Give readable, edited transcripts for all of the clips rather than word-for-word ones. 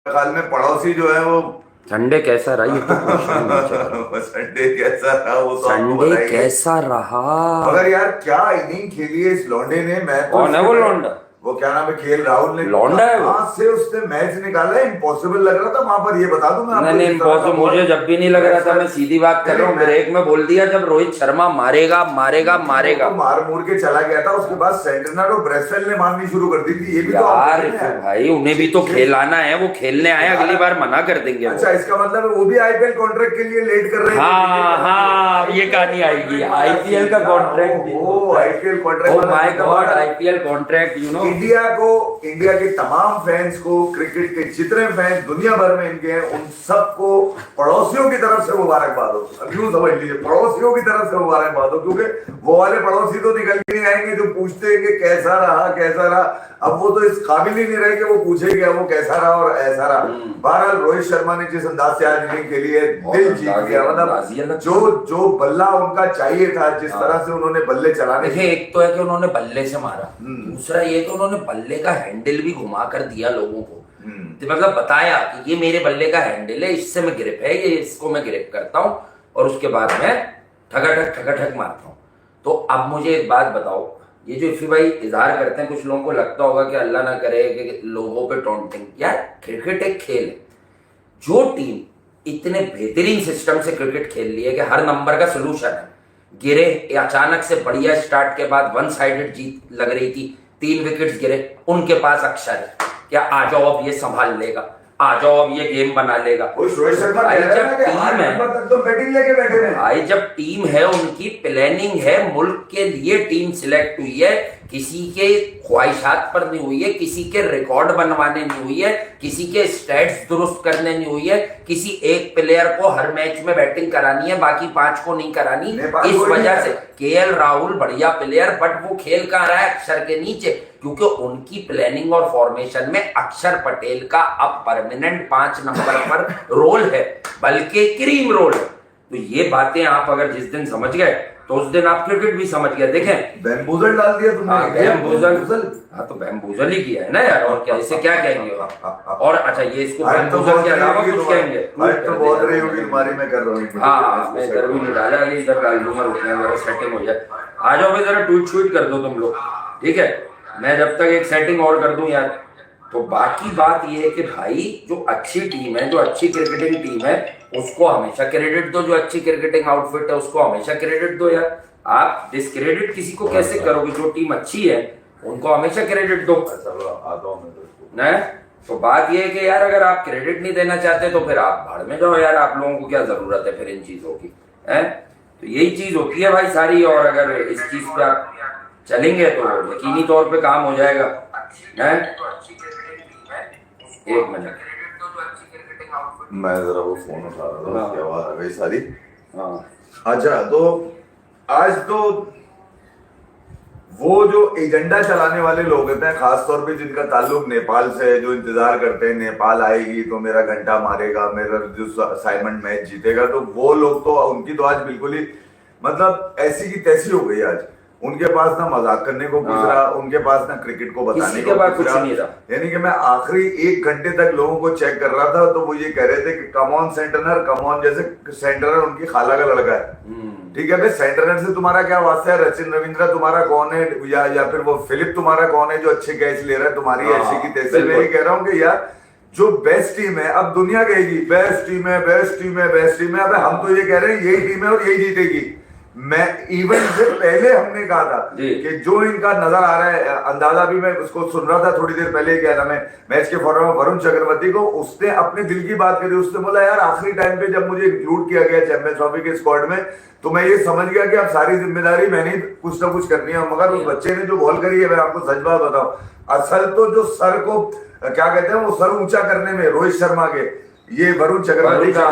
ख्याल में पड़ोसी जो है वो संडे कैसा रहा ये तो क्वेश्चन नहीं चल रहा। संडे कैसा रहा वो तो आपको संडे बताएंगे। कैसा रहा? मगर यार क्या इनिंग खेली है इस लौंडे ने। मैं तो कौन है वो लौंडा? वो क्या नाम है, खेल राहुल ने लौंडा है वो? कहाँ से उसने मैच निकाला है। इम्पॉसिबल लग रहा था वहां पर, ये बता दूं मैं आपको। नहीं, इम्पॉसिबल मुझे जब भी नहीं लग रहा था। मैं सीधी बात कर रहा हूँ। ब्रेक में बोल दिया जब रोहित शर्मा मारेगा मारेगा मारेगा, तो मार मूर के चला गया था। उसके बाद सेंटनर और ब्रेसवेल ने मारनी शुरू कर दी थी। ये भी तो यार आप हैं। भाई उन्हें भी तो खेलाना है, वो खेलने आए, अगली बार मना कर देंगे वो। अच्छा, इसका मतलब है वो भी आईपीएल कॉन्ट्रैक्ट के लिए लेट कर रहे हैं। हाँ हाँ, ये कहानी आएगी आईपीएल का contract. Oh IPL contract, oh my god, IPL contract, you know. India के तमाम फैंस को, क्रिकेट के जितने फैंस दुनिया भर में इनके हैं, उन सबको पड़ोसियों की तरफ से मुबारकबाद हो। अब यूं समझ लीजिए, पड़ोसियों की तरफ से मुबारकबाद हो, क्योंकि वो वाले पड़ोसी तो निकल के नहीं आएंगे जो पूछते हैं कि कैसा रहा कैसा रहा। अब वो तो इस काबिल ही नहीं रहे कि वो पूछे कि वो कैसा रहा और ऐसा रहा। बहरहाल रोहित शर्मा ने जिस अंदाज से आज इनिंग खेली है, दिल जीत गया। मतलब जो बल्ला उनका चाहिए था, जिस तरह से उन्होंने बल्ले चलाने। देखिए, एक तो है कि उन्होंने बल्ले से मारा, दूसरा ये कि उन्होंने बल्ले का हैंडल भी घुमा कर दिया लोगों को। तो मतलब बताया कि ये मेरे बल्ले का हैंडल है, इससे मैं ग्रिप है, ये इसको मैं ग्रिप करता हूं और उसके बाद मैं ठक मारता हूं। तो अब मुझे एक बात बताओ, ये जो इफी भाई इजहार करते हैं, कुछ लोगों को लगता होगा कि अल्लाह ना करे कि लोगों पे टॉन्टिंग। यार क्रिकेट एक खेल है। जो टीम इतने बेहतरीन सिस्टम से क्रिकेट खेल रही है कि हर नंबर का सोल्यूशन है, गिरे अचानक से बढ़िया स्टार्ट के बाद वन साइडेड जीत लग रही थी, 3 विकेट्स गिरे, उनके पास अक्षर है क्या आ जाओ अब ये संभाल लेगा, आ जाओ अब ये गेम बना लेगा। रोहित शर्मा भाई जब टीम है, तो बैटिंग लेके बैठे हैं। भाई जब टीम है, उनकी प्लानिंग है, मुल्क के लिए टीम सिलेक्ट हुई है, किसी के ख्वाहिशात पर नहीं हुई है, किसी के रिकॉर्ड बनवाने नहीं हुई है, किसी के स्टैट्स दुरुस्त करने नहीं हुई है, किसी एक प्लेयर को हर मैच में बैटिंग करानी है, बाकी 5 को नहीं करानी। इस वजह से केएल राहुल बढ़िया प्लेयर, बट वो खेल कहाँ रहा है? अक्षर के नीचे, क्योंकि उनकी प्लानिंग और फॉर्मेशन में अक्षर पटेल का अब परमानेंट 5 नंबर पर रोल है, बल्कि क्रीम रोल है। तो ये बातें आप अगर जिस दिन समझ गए तो उस दिन आप क्रिकेट भी समझ गए। देखें, बैम्बूजल डाल दिया तुमने। हाँ बैम्बूजल, हाँ तो बैम्बूजल ही किया है ना यार, और क्या इसे क्या कहेंगे और अच्छा ये इसको बैम्बूजल के अलावा कुछ कहेंगे? तो बहुत रही होगी तुम्हारी, मैं कर रहा हूँ। हाँ मैं इधर भी नहीं डाला, अभी इधर डाल दूंगा, रुकना मेरा सेटिंग हो जाए। आ जाओ भाई जरा ट्वीट कर दो तुम लोग, ठीक है? मैं जब तक एक सेटिंग और कर दूं यार। तो बाकी बात ये है कि भाई जो अच्छी टीम है, जो अच्छी क्रिकेटिंग टीम है, उसको हमेशा क्रेडिट दो। जो अच्छी क्रिकेटिंग आउटफिट है उसको हमेशा क्रेडिट दो यार। आप डिस्क्रेडिट किसी को कैसे करोगे? जो टीम अच्छी है उनको हमेशा क्रेडिट दो। न तो बात ये है कि यार अगर आप क्रेडिट नहीं देना चाहते तो फिर आप भाड़ में जाओ यार। आप लोगों को क्या जरूरत है फिर इन चीजों की, है? तो यही चीज होती है भाई सारी। और अगर इस चीज पे आप चलेंगे तो यकीनी तौर पे काम हो जाएगा, है? एक मिनट, मैं जरा वो फोन उठा रहा था, उसकी आवाज आ गई सारी। हाँ अच्छा, तो आज तो वो जो एजेंडा चलाने वाले लोग होते हैं, खासतौर पे जिनका ताल्लुक नेपाल से है, जो इंतजार करते हैं नेपाल आएगी तो मेरा घंटा मारेगा, मेरा जो असाइनमेंट मैच जीतेगा, तो वो लोग तो उनकी तो आज बिल्कुल ही मतलब ऐसी की तैसी हो गई आज। उनके पास ना मजाक करने को कुछ रहा, उनके पास ना क्रिकेट को बताने को कुछ रहा। यानी कि मैं आखिरी 1 घंटे तक लोगों को चेक कर रहा था तो वो ये कह रहे थे कि come on Santner, come on. जैसे सेंटनर उनकी खाला का लड़का है, ठीक है भाई, सेंटनर से तुम्हारा क्या वास्ता है? सचिन रविंद्र तुम्हारा कौन है? या फिर वो फिलिप तुम्हारा कौन है जो अच्छे कैच ले रहा है? तुम्हारी ऐसी की तैसी। मैं ये कह रहा हूँ कि यार जो बेस्ट टीम है, अब दुनिया कहेगी बेस्ट टीम है, बेस्ट टीम है, बेस्ट टीम है। अब हम तो ये कह रहे हैं यही टीम है और यही जीतेगी। मैं इवेंट से पहले हमने कहा था कि जो इनका नजर आ रहा है, अंदाजा भी मैं उसको सुन रहा था थोड़ी देर पहले, क्या नाम है मैच के फॉरम में, वरुण चक्रवर्ती को, उसने अपने दिल की बात करी। उसने बोला यार आखिरी टाइम पे जब मुझे इंक्लूड किया गया चैंपियंस ट्रॉफी के स्क्वाड में तो मैं ये समझ गया कि अब सारी जिम्मेदारी मैंने कुछ ना कुछ करनी है। मगर उस बच्चे ने जो बॉल करी है, मैं आपको सच बात बताऊं, असल तो जो सर को क्या कहते हैं, वो सर ऊंचा करने में रोहित शर्मा के, ये वरुण चक्रवर्ती का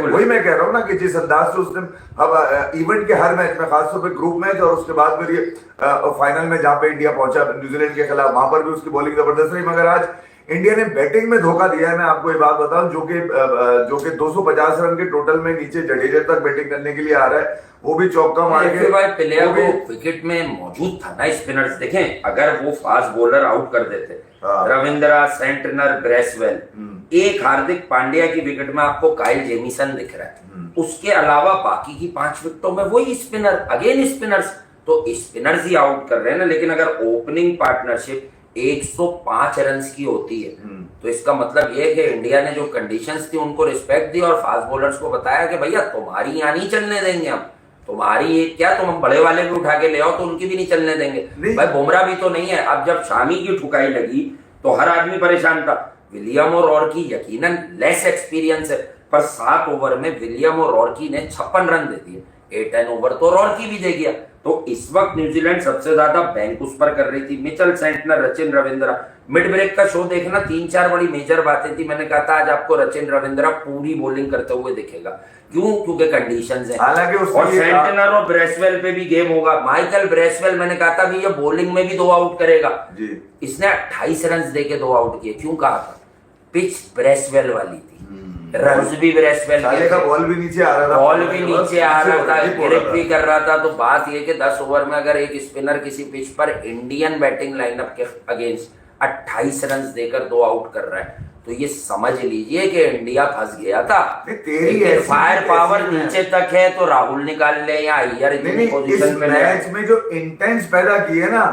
वही मैं कह रहा हूँ ना कि जिस अंदाज से उसने अब इवेंट के हर मैच में, खासतौर पे ग्रुप मैच और उसके बाद फिर ये फाइनल में जहां पे इंडिया पहुंचा न्यूजीलैंड के खिलाफ, वहां पर भी उसकी बॉलिंग जबरदस्त रही। मगर आज इंडिया ने बैटिंग में धोखा दिया है। मैं आपको ये बात बताऊं, जो कि 250 रन के टोटल में नीचे जडेजा तक बैटिंग करने के लिए आ रहा है, वो भी चौका मार के भाई प्लेयर वो विकेट में मौजूद था ना। स्पिनर्स देखें, अगर वो फास्ट बॉलर आउट कर देते, रविंद्रा, सेंटनर, ब्रेसवेल, एक हार्दिक पांड्या की विकेट में आपको काइल जेमिसन दिख रहा है, उसके अलावा बाकी की 5 विकेटों में वही स्पिनर, अगेन स्पिनर्स, तो स्पिनर्स ही आउट कर रहे हैं ना। लेकिन अगर ओपनिंग पार्टनरशिप 105 रन की होती है तो इसका मतलब ये है कि इंडिया ने जो कंडीशंस थी उनको रिस्पेक्ट दी और फास्ट बॉलर्स को बताया कि भैया तुम्हारी यहाँ नहीं चलने देंगे हम, तुम्हारी क्या, तुम हम बड़े वाले भी उठा के ले आओ तो उनकी भी नहीं चलने देंगे। भाई बुमराह भी तो नहीं है। अब जब शामी की ठुकाई लगी तो हर आदमी परेशान था। विलियम और रॉर्की यकीनन लेस एक्सपीरियंस है, पर 7 ओवर में विलियम और रॉर्की ने 56 रन दे दिए। 8 ओवर तो रॉर्की भी दे गया। तो इस वक्त न्यूजीलैंड सबसे ज्यादा बैंक उस पर कर रही थी, Mitchell Santner, Rachin Ravindra. Mid break का शो देखना, 3-4 बड़ी मेजर बातें थी। मैंने कहा था आज आपको रचिन रविंद्रा पूरी बॉलिंग करते हुए दिखेगा। क्यों? क्योंकि कंडीशंस हैं। और सेंटनर और ब्रेसवेल पे भी गेम होगा। माइकल ब्रेसवेल, मैंने कहा था कि ये बॉलिंग में भी 2 आउट करेगा जी। इसने 28 रन देके 2 आउट किए। क्यों कहा था? पिच ब्रेसवेल वाली थी, रन्स भी ब्रेसवेल का बॉल भी नीचे आ रहा था, बॉल भी नीचे आ रहा था, ग्रिप भी कर रहा था। तो बात ये कि 10 ओवर में अगर एक स्पिनर किसी पिच पर इंडियन बैटिंग लाइनअप के अगेंस्ट 28 रन देकर 2 आउट कर रहा है, तो ये समझ लीजिए कि इंडिया फंस गया था। फायर पावर नीचे तक है तो राहुल निकाल ले या अय्यर इतनी पोजीशन पे मैच में जो इंटेंस पैदा की है ना,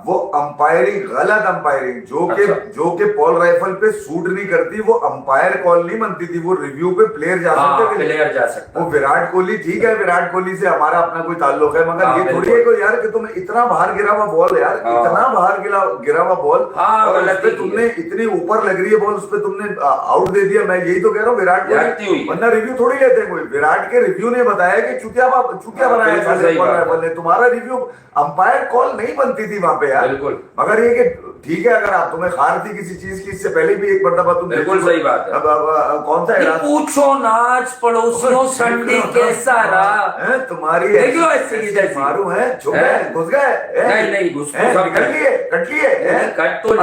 वो अंपायरिंग, गलत अंपायरिंग, जो के पॉल राइफल पे सूट नहीं करती, वो अंपायर कॉल नहीं बनती थी, वो रिव्यू पे प्लेयर जा सकते। वो विराट कोहली, ठीक है, विराट कोहली से हमारा अपना कोई ताल्लुक है, मगर ये थोड़ी है कि यार कि तुम इतना बाहर गिरा हुआ बॉल, यार इतना बाहर गिरा हुआ बॉल, तुमने इतनी ऊपर लग रही है बॉल, उस पे तुमने आउट दे दिया। मैं यही तो कह रहा हूँ, विराट कोहली वरना रिव्यू थोड़ी लेते हैं कोई। विराट के रिव्यू ने बताया कि चुकिया बनाया, तुम्हारा रिव्यू अंपायर कॉल नहीं बनती थी वहां पे यार। मगर ये कि ठीक है, अगर आप तुम्हें खार थी किसी चीज की, इससे पहले भी एक मरतबा तुम, बिल्कुल सही बात है। अब कौन सा है, पूछो नाच पड़ोसियों संडे कैसा रहा, तुम्हारी मारू है, छुप गए, घुस गए, नहीं घुस कट लिए कट तो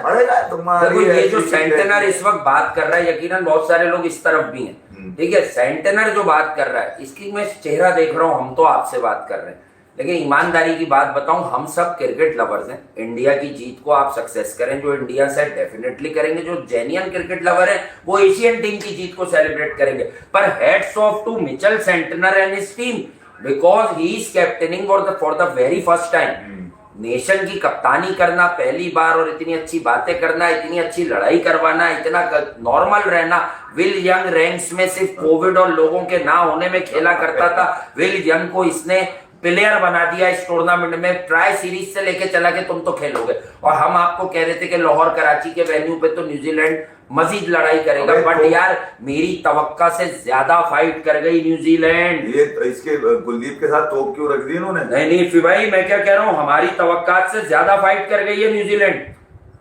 पड़ेगा तुम्हारी। ये जो सेंटनर इस वक्त बात कर रहा है, यकीनन बहुत सारे लोग इस तरफ भी हैं, ठीक है। सेंटनर जो बात कर रहा है, इसकी मैं चेहरा देख रहा हूं, हम तो आपसे बात कर रहे हैं, लेकिन ईमानदारी की बात बताऊं, हम सब क्रिकेट लवर्स हैं। इंडिया की जीत को आप सक्सेस करें, जो इंडिया से डेफिनेटली करेंगे। जो जेन्युइन क्रिकेट लवर है वो एशियन टीम की जीत को सेलिब्रेट करेंगे। पर heads off to Mitchell Santner and his team, because he is captaining for the very first time. Nation की कप्तानी करना पहली बार, और इतनी अच्छी बातें करना, इतनी अच्छी लड़ाई करवाना, इतना नॉर्मल रहना। विल यंग रैंक्स में सिर्फ कोविड और लोगों के ना होने में खेला करता था। विल यंग को इसने प्लेयर बना दिया इस टूर्नामेंट में। ट्राई सीरीज से लेके चला के तुम तो खेलोगे, और हम आपको कह रहे थे कि लाहौर कराची के वेन्यू पे तो न्यूजीलैंड मजीद लड़ाई करेगा, बट यार मेरी तवक्का से ज्यादा फाइट कर गई न्यूजीलैंड। ये इसके कुलदीप के साथ तोप क्यों रख दी इन्होंने? नहीं फिर भाई मैं क्या कह रहा हूँ, हमारी तवक्का से ज्यादा फाइट कर गई है न्यूजीलैंड।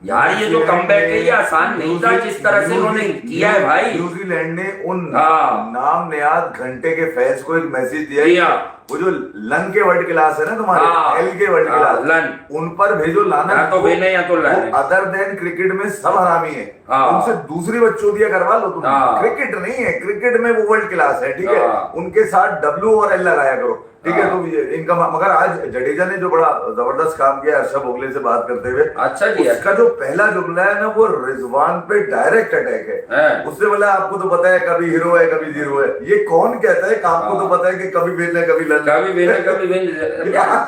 यार ये जो कमबैक है ये आसान नहीं था जिस तरह से उन्होंने किया है भाई। न्यूजीलैंड ने उन नाम नियाद घंटे के फैंस को एक मैसेज दिया, वो जो लन के वर्ड क्लास है ना तुम्हारे, एल के वर्ड क्लास, लन उन पर भेजो लाना, तो भेजने या तो लन, अदर देन क्रिकेट में सब हरामी है, उनसे दूसरी बच्चोदियां करवा लो तुम। क्रिकेट नहीं है, क्रिकेट में वो वर्ल्ड क्लास है, ठीक है, उनके साथ W और L लगाया करो, ठीक है। तो इनका, मगर आज जडेजा ने जो बड़ा जबरदस्त काम किया हर्षा भोगले से बात करते हुए, अच्छा जी, उसका जो पहला जुमला है ना, वो रिजवान पे डायरेक्ट अटैक है। उससे बोला आपको तो पता है कभी हीरो है कभी जीरो है। ये कौन कहता है कि आपको तो पता है कि कभी भेजना कभी लन, कभी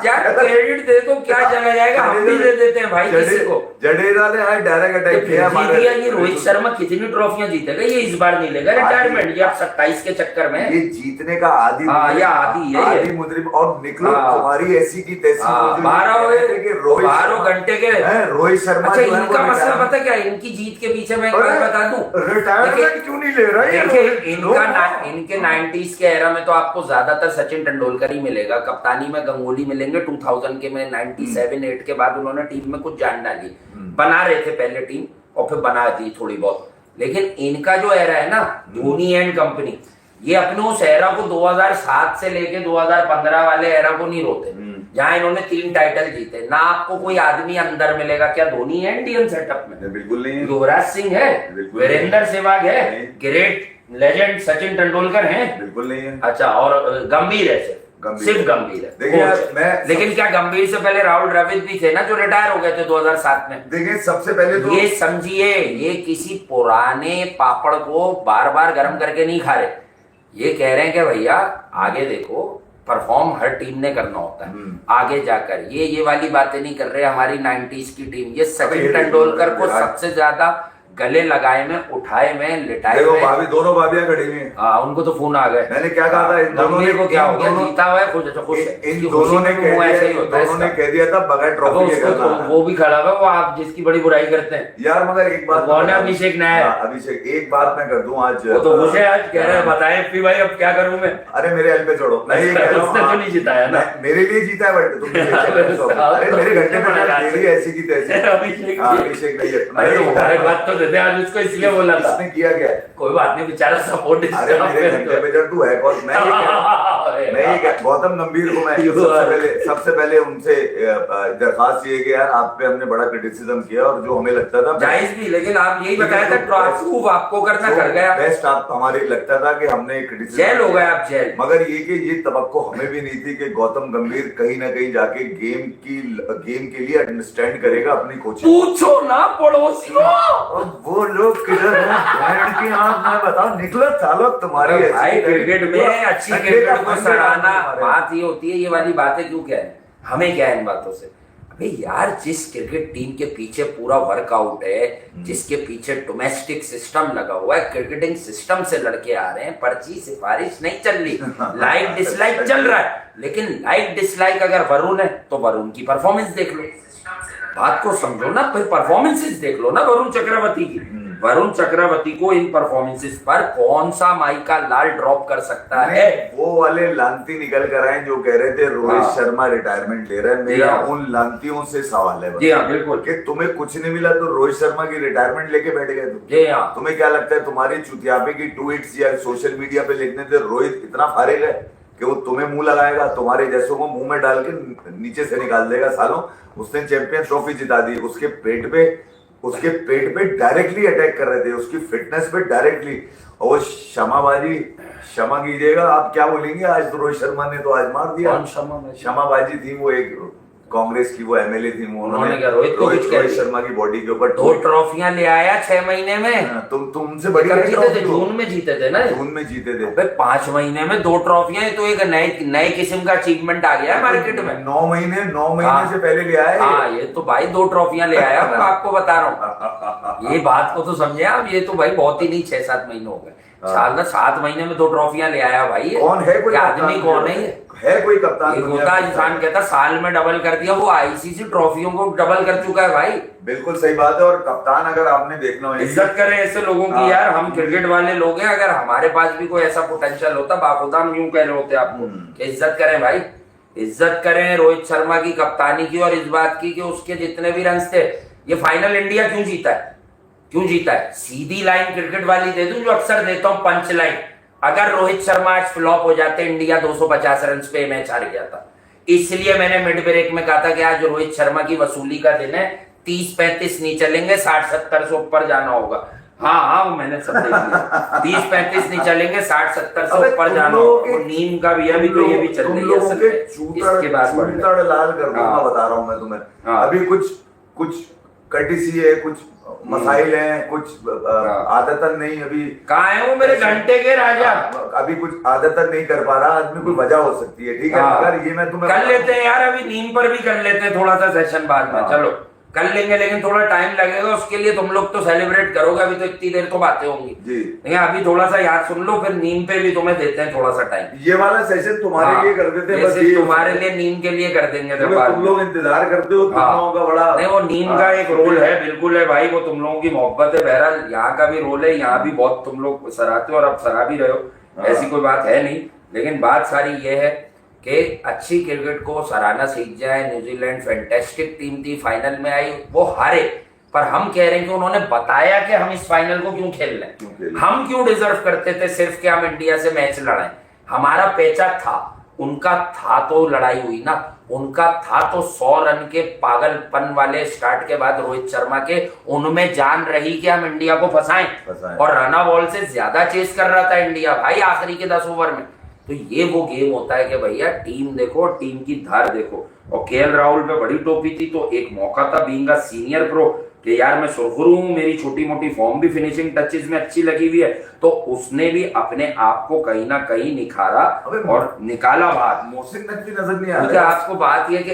क्या क्रेडिट दे तो क्या चला जाएगा, हम भी दे देते हैं भाई किसी को। जडेजा ने आज डायरेक्ट अटैक किया। ये रोहित शर्मा कितनी ट्रॉफियां जीतेगा, ये इस बार नहीं लेगा रिटायरमेंट, ये 27 के चक्कर में। ये जीतने का आदि है मुद्रिब, और निकलो तुम्हारी ऐसी की तैसी 12 घंटे के रोहित शर्मा। अच्छा इनका मसला पता क्या, इनकी जीत के पीछे मैं बता दूं, रिटायरमेंट क्यों नहीं ले रहा है इनके 90s के एरा में तो आपको ज्यादातर सचिन तेंदुलकर ही मिलेगा, कप्तानी में गंगोली मिलेंगे। 2000 के में 97-8 के बाद उन्होंने टीम में कुछ जान डाली, बना रहे थे पहले टीम और फिर बना दी थोड़ी बहुत। लेकिन इनका जो एरा है ना, धोनी एंड कंपनी, ये अपने उस एरा को 2007 से लेके 2015 वाले एरा को नहीं रोते। जहां इन्होंने 3 टाइटल जीते। ना आपको कोई आदमी अंदर मिलेगा, क्या धोनी है इंडियन सेटअप में? बिल्कुल नहीं है। युवराज सिंह है, बिल्कुल वीरेंद्र सहवाग है, नहीं। ग्रेट लेजेंड सचिन तेंदुलकर है। बिल्कुल नहीं है। अच्छा, और गंभीर है, सिर्फ गंभीर है। देखिए यार, मैं लेकिन क्या गंभीर से पहले राहुल द्रविड़ भी थे ना, जो रिटायर हो गए थे 2007 में। देखिए सबसे पहले तो ये समझिए, ये किसी पुराने पापड़ को बार बार गर्म करके नहीं खा रहे। ये कह रहे हैं कि भैया आगे देखो, परफॉर्म हर टीम ने करना होता है आगे जाकर। ये वाली बातें नहीं कर रहे। हमारी 90s की टीम, ये सचिन तेंदुलकर को सबसे ज्यादा गले लगाए में, उठाए में, लिटाए देखो में। भाभी, दोनों भाभियां खड़ी हुई हैं। हाँ, उनको तो फोन आ गए। मैंने क्या कहा था, इन दोनों ने को क्या हो गया, दोनों- जीता हुआ है, खुश है। इन दोनों ने कह ऐसे ही दिया, होता है दोनों ने इसका। कह दिया था बगैर अब ट्रॉफी के उसको करना तो है। वो भी खड़ा हुआ, वो आप जिसकी बड़ी बुराई करते हैं यार मगर एक बात कौन है? अभिषेक नायर। अभिषेक, एक बात मैं कर दूं आज। वो तो खुश है आज, कह रहे हैं बताएं एफपी भाई अब क्या करूं मैं। अरे मेरे एल पे छोड़ो, मैं ये कह रहा उसने तो हूँ नहीं जिताया ना। मेरे लिए जीता है बट तुम अरे मेरे घंटे में मेरी ऐसी की तैसी। अभिषेक हाँ, अभिषेक नहीं है। अरे तो मुबारकबाद तो देते आज उसको, इसलिए बोला था। इसने किया क्या है? कोई बात नहीं, बेचारा सपोर्ट। अरे मेरे घंटे में जब तू है कौन? गौतम गंभीर को मैं सबसे पहले उनसे दरखास्त ये कि यार आप पे हमने बड़ा क्रिटिसिज्म किया और जो हमें लगता था जायज भी, लेकिन आप यही बताया था ट्रांसफूव आपको करना कर गया। बेस्ट आप हमारे लगता था कि हमने जेल हो गए आप, जेल। मगर ये कि ये तवक्को हमें भी नहीं थी कि गौतम गंभीर कहीं ना कहीं जाके गेम के लिए अंडरस्टैंड करेगा अपनी कोचिंग। पूछो ना पड़ोसियों, और वो लोग किधर हैं की आंख में बताओ, निकलो सालों तुम्हारी भाई क्रिकेट में अच्छी क्रिकेट को सराहना। बात ये होती है, ये वाली बातें क्यों कह रहे हैं, हमें क्या है इन बातों से? अबे यार, जिस क्रिकेट टीम के पीछे पूरा वर्कआउट है, जिसके पीछे डोमेस्टिक सिस्टम लगा हुआ है, क्रिकेटिंग सिस्टम से लड़के आ रहे हैं, पर्ची सिफारिश नहीं चल रही, लाइक डिसलाइक चल रहा है। लेकिन लाइक डिसलाइक अगर वरुण है तो वरुण की परफॉर्मेंस देख लो, बात को समझो ना, फिर परफॉर्मेंसेस देख लो ना वरुण चक्रवर्ती की। वरुण चक्रवर्ती को इन परफॉर्मेंसेस पर कौन सा माइका लाल ड्रॉप कर सकता है? वो वाले लांती निकल कर आए जो कह रहे थे रोहित शर्मा रिटायरमेंट ले रहा है। मेरा उन लांतियों से सवाल है जी हाँ, बिल्कुल, कि तुम्हें कुछ नहीं मिला तो रोहित शर्मा की रिटायरमेंट लेके बैठ गए तुम। जी हाँ। तुम्हें क्या लगता है तुम्हारी चुतियापे की ट्वीट्स या सोशल मीडिया पे लिखने से रोहित इतना फारिग है कि वो तुम्हें मुंह लगाएगा, तुम्हारे जैसों को मुंह में डाल के नीचे से निकाल देगा? सालों, उसने चैंपियंस ट्रॉफी जिता दी, उसके पेट पे डायरेक्टली अटैक कर रहे थे, उसकी फिटनेस पे डायरेक्टली। और वो क्षमा कीजिएगा, आप क्या बोलेंगे? आज तो रोहित शर्मा ने तो आज मार दिया। क्षमाबाजी थी, वो एक कांग्रेस की वो एमएलए थी, उन्होंने रोहित शर्मा की बॉडी के ऊपर 2 ट्रॉफियां ले आया 6 महीने में। तुमसे बड़ी जीते थे, जून में जीते थे ना, जून में जीते थे। 5 महीने में 2 ट्रॉफियां, तो एक नए किस्म का अचीवमेंट आ गया है मार्केट में। 9 महीने से पहले ले आया। हाँ, ये तो भाई 2 ट्रॉफियां ले आया, मैं आपको बता रहा हूँ। ये बात को तो समझे आप, ये तो भाई बहुत ही नहीं 6-7 महीने हो गए, साल में 7 महीने में 2 ट्रॉफियां ले आया भाई। कौन है कोई आदमी? कौन है कोई कप्तान? एक होता इंसान कहता साल में डबल कर दिया, वो आईसीसी ट्रॉफियों को डबल कर चुका है भाई। बिल्कुल सही बात है। और कप्तान अगर आपने देखना हो, इज्जत करें ऐसे लोगों की यार, हम क्रिकेट वाले लोग हैं, अगर हमारे पास भी कोई ऐसा पोटेंशियल होता, बाखुदा हम यूं कह रहे होते आपको कि इज्जत करें भाई, इज्जत करें रोहित शर्मा की कप्तानी की, और इस बात की कि उसके जितने भी रन थे, ये फाइनल इंडिया क्यों जीता है? क्यों जीता है? सीधी लाइन क्रिकेट वाली दे दूं जो अक्सर देता हूं, पंच लाइन। अगर रोहित शर्मा आज फ्लॉप हो जाते, इंडिया 250 रन पे मैच हार गया था। इसलिए मैंने मिड ब्रेक में कहा था कि आज रोहित शर्मा की वसूली का दिन है, 30-35 नहीं चलेंगे, 60-70 से ऊपर जाना होगा। हाँ, वो मैंने सब देख लिया। 30-35 नहीं चलेंगे, 60-70 से ऊपर जाना होगा। नीम का भी अभी तो ये भी चल रही है, इसके बाद लाल कर दूंगा, बता रहा हूँ मैं तुम्हें। अभी कुछ कटिसी है, कुछ मसाइल हैं, कुछ आदतन नहीं, अभी कहाँ है वो मेरे घंटे के राजा? अभी कुछ आदतन नहीं कर पा रहा आदमी, कोई वजह हो सकती है, ठीक है। अगर ये मैं तुम्हें कर लेते हैं यार, अभी नीम पर भी कर लेते हैं थोड़ा सा सेशन बाद में, चलो कर लेंगे, लेकिन थोड़ा टाइम लगेगा उसके लिए। तुम लोग तो सेलिब्रेट करोगे, अभी तो इतनी देर तो बातें होंगी जी, लेकिन अभी थोड़ा सा याद सुन लो, फिर नीम पे भी तुम्हें देते हैं थोड़ा सा टाइम। ये वाला सेशन तुम्हारे लिए कर देते हैं, बस ये तुम्हारे लिए, नीम के लिए कर देंगे। तुम लोग इंतजार करते हो, तुम लोगों का बड़ा नहीं, वो नीम का एक रोल है, बिल्कुल है भाई, वो तुम लोगों की मोहब्बत है। बहरहाल यहाँ का भी रोल है, यहाँ भी बहुत तुम लोग सराहते हो और अब सराह भी रहे हो, ऐसी कोई बात है नहीं। लेकिन बात सारी ये है कि अच्छी क्रिकेट को सराहना सीख जाए। न्यूजीलैंड फैंटास्टिक टीम थी, फाइनल में आई, वो हारे, पर हम कह रहे हैं कि उन्होंने बताया कि हम इस फाइनल को क्यों खेल रहे हैं, हम क्यों डिजर्व करते थे सिर्फ कि हम इंडिया से मैच लड़ाएं। हमारा पेचा था, उनका था तो लड़ाई हुई ना, उनका था तो 100 रन के पागलपन वाले स्टार्ट के बाद रोहित शर्मा के, उनमें जान रही कि हम इंडिया को फंसाएं और रन बॉल से ज्यादा चेस कर रहा था इंडिया भाई आखिरी के 10 ओवर में। तो ये वो गेम होता है कि भैया टीम देखो, टीम की धार देखो। और केएल राहुल पे बड़ी टोपी थी, तो एक मौका था बीइंग अ सीनियर प्रो कि यार मैं सुरखुरू हूं, मेरी छोटी मोटी फॉर्म भी फिनिशिंग टचेस में अच्छी लगी हुई है, तो उसने भी अपने आप को कहीं ना कहीं निखारा और निकाला बाहर। मोहसिन नकवी नजर नहीं आ क्योंकि आपको बात यह कि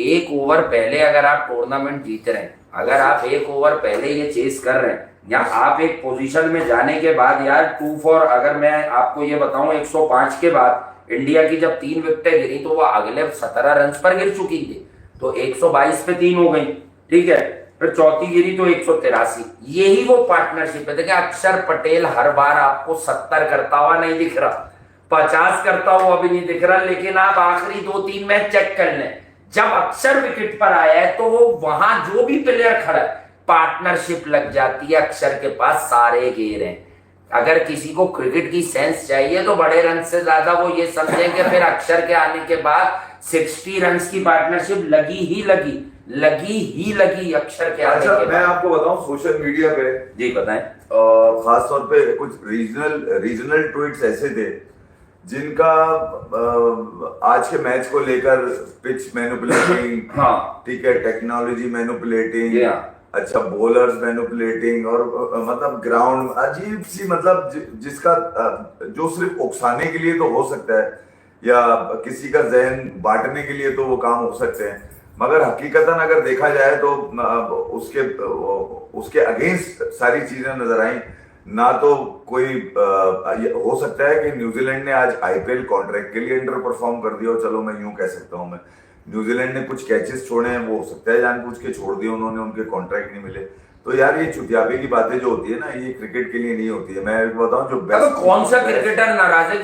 एक ओवर पहले अगर आप टूर्नामेंट जीत रहे हैं, अगर आप एक ओवर पहले ये चेस कर रहे हैं, या आप एक पोजीशन में जाने के बाद यार 2 फॉर, अगर मैं आपको ये बताऊं 105 के बाद इंडिया की जब 3 विकेटें गिरी तो वो अगले 17 रन पर गिर चुकी थी, तो 122 पे 3 हो गई, ठीक है, फिर चौथी गिरी तो 183। यही वो पार्टनरशिप है। देखिए अक्षर पटेल हर बार आपको 70 करता हुआ नहीं दिख रहा, 50 करता हुआ अभी नहीं दिख रहा, लेकिन आप आखिरी 2-3 मैच चेक कर लें, जब अक्षर विकेट पर आया है तो वो वहां जो भी प्लेयर खड़ा है पार्टनरशिप लग जाती है अक्षर के पास, सारे घेर हैं। अगर किसी को क्रिकेट की सेंस चाहिए तो बड़े रन से ज्यादा वो ये समझें कि फिर अक्षर के आने के बाद 60 रन की पार्टनरशिप लगी अक्षर के आने के बाद। मैं आपको बताऊं सोशल मीडिया पे, जी बताएं, खास तौर पे कुछ रीजनल ट्वीट्स ऐसे थे जिनका आज के मैच को लेकर पिच मैनिपुलेटिंग, हाँ ठीक है, टेक्नोलॉजी मैनिपुलेटिंग, अच्छा बॉलर्स मैनिपुलेटिंग, और मतलब ग्राउंड अजीब सी, मतलब जिसका जो सिर्फ उकसाने के लिए तो हो सकता है या किसी का जहन बांटने के लिए तो वो काम हो सकते हैं, मगर हकीकतन अगर देखा जाए तो उसके अगेंस्ट सारी चीजें नजर आई ना। तो कोई हो सकता है कि न्यूजीलैंड ने आज आईपीएल कॉन्ट्रैक्ट के लिए अंडर परफॉर्म कर दिया, चलो मैं यूं कह सकता हूं। मैं न्यूजीलैंड ने कुछ कैचेस छोड़े हैं, वो हो सकता है जानबूझ के छोड़ दिए उन्होंने, उनके कॉन्ट्रैक्ट नहीं मिले। तो यार ये चुतियाबे की बातें जो होती है ना, ये क्रिकेट के लिए नहीं होती है। मैं बताऊं जो बेस्ट, कौन सा क्रिकेटर नाराज है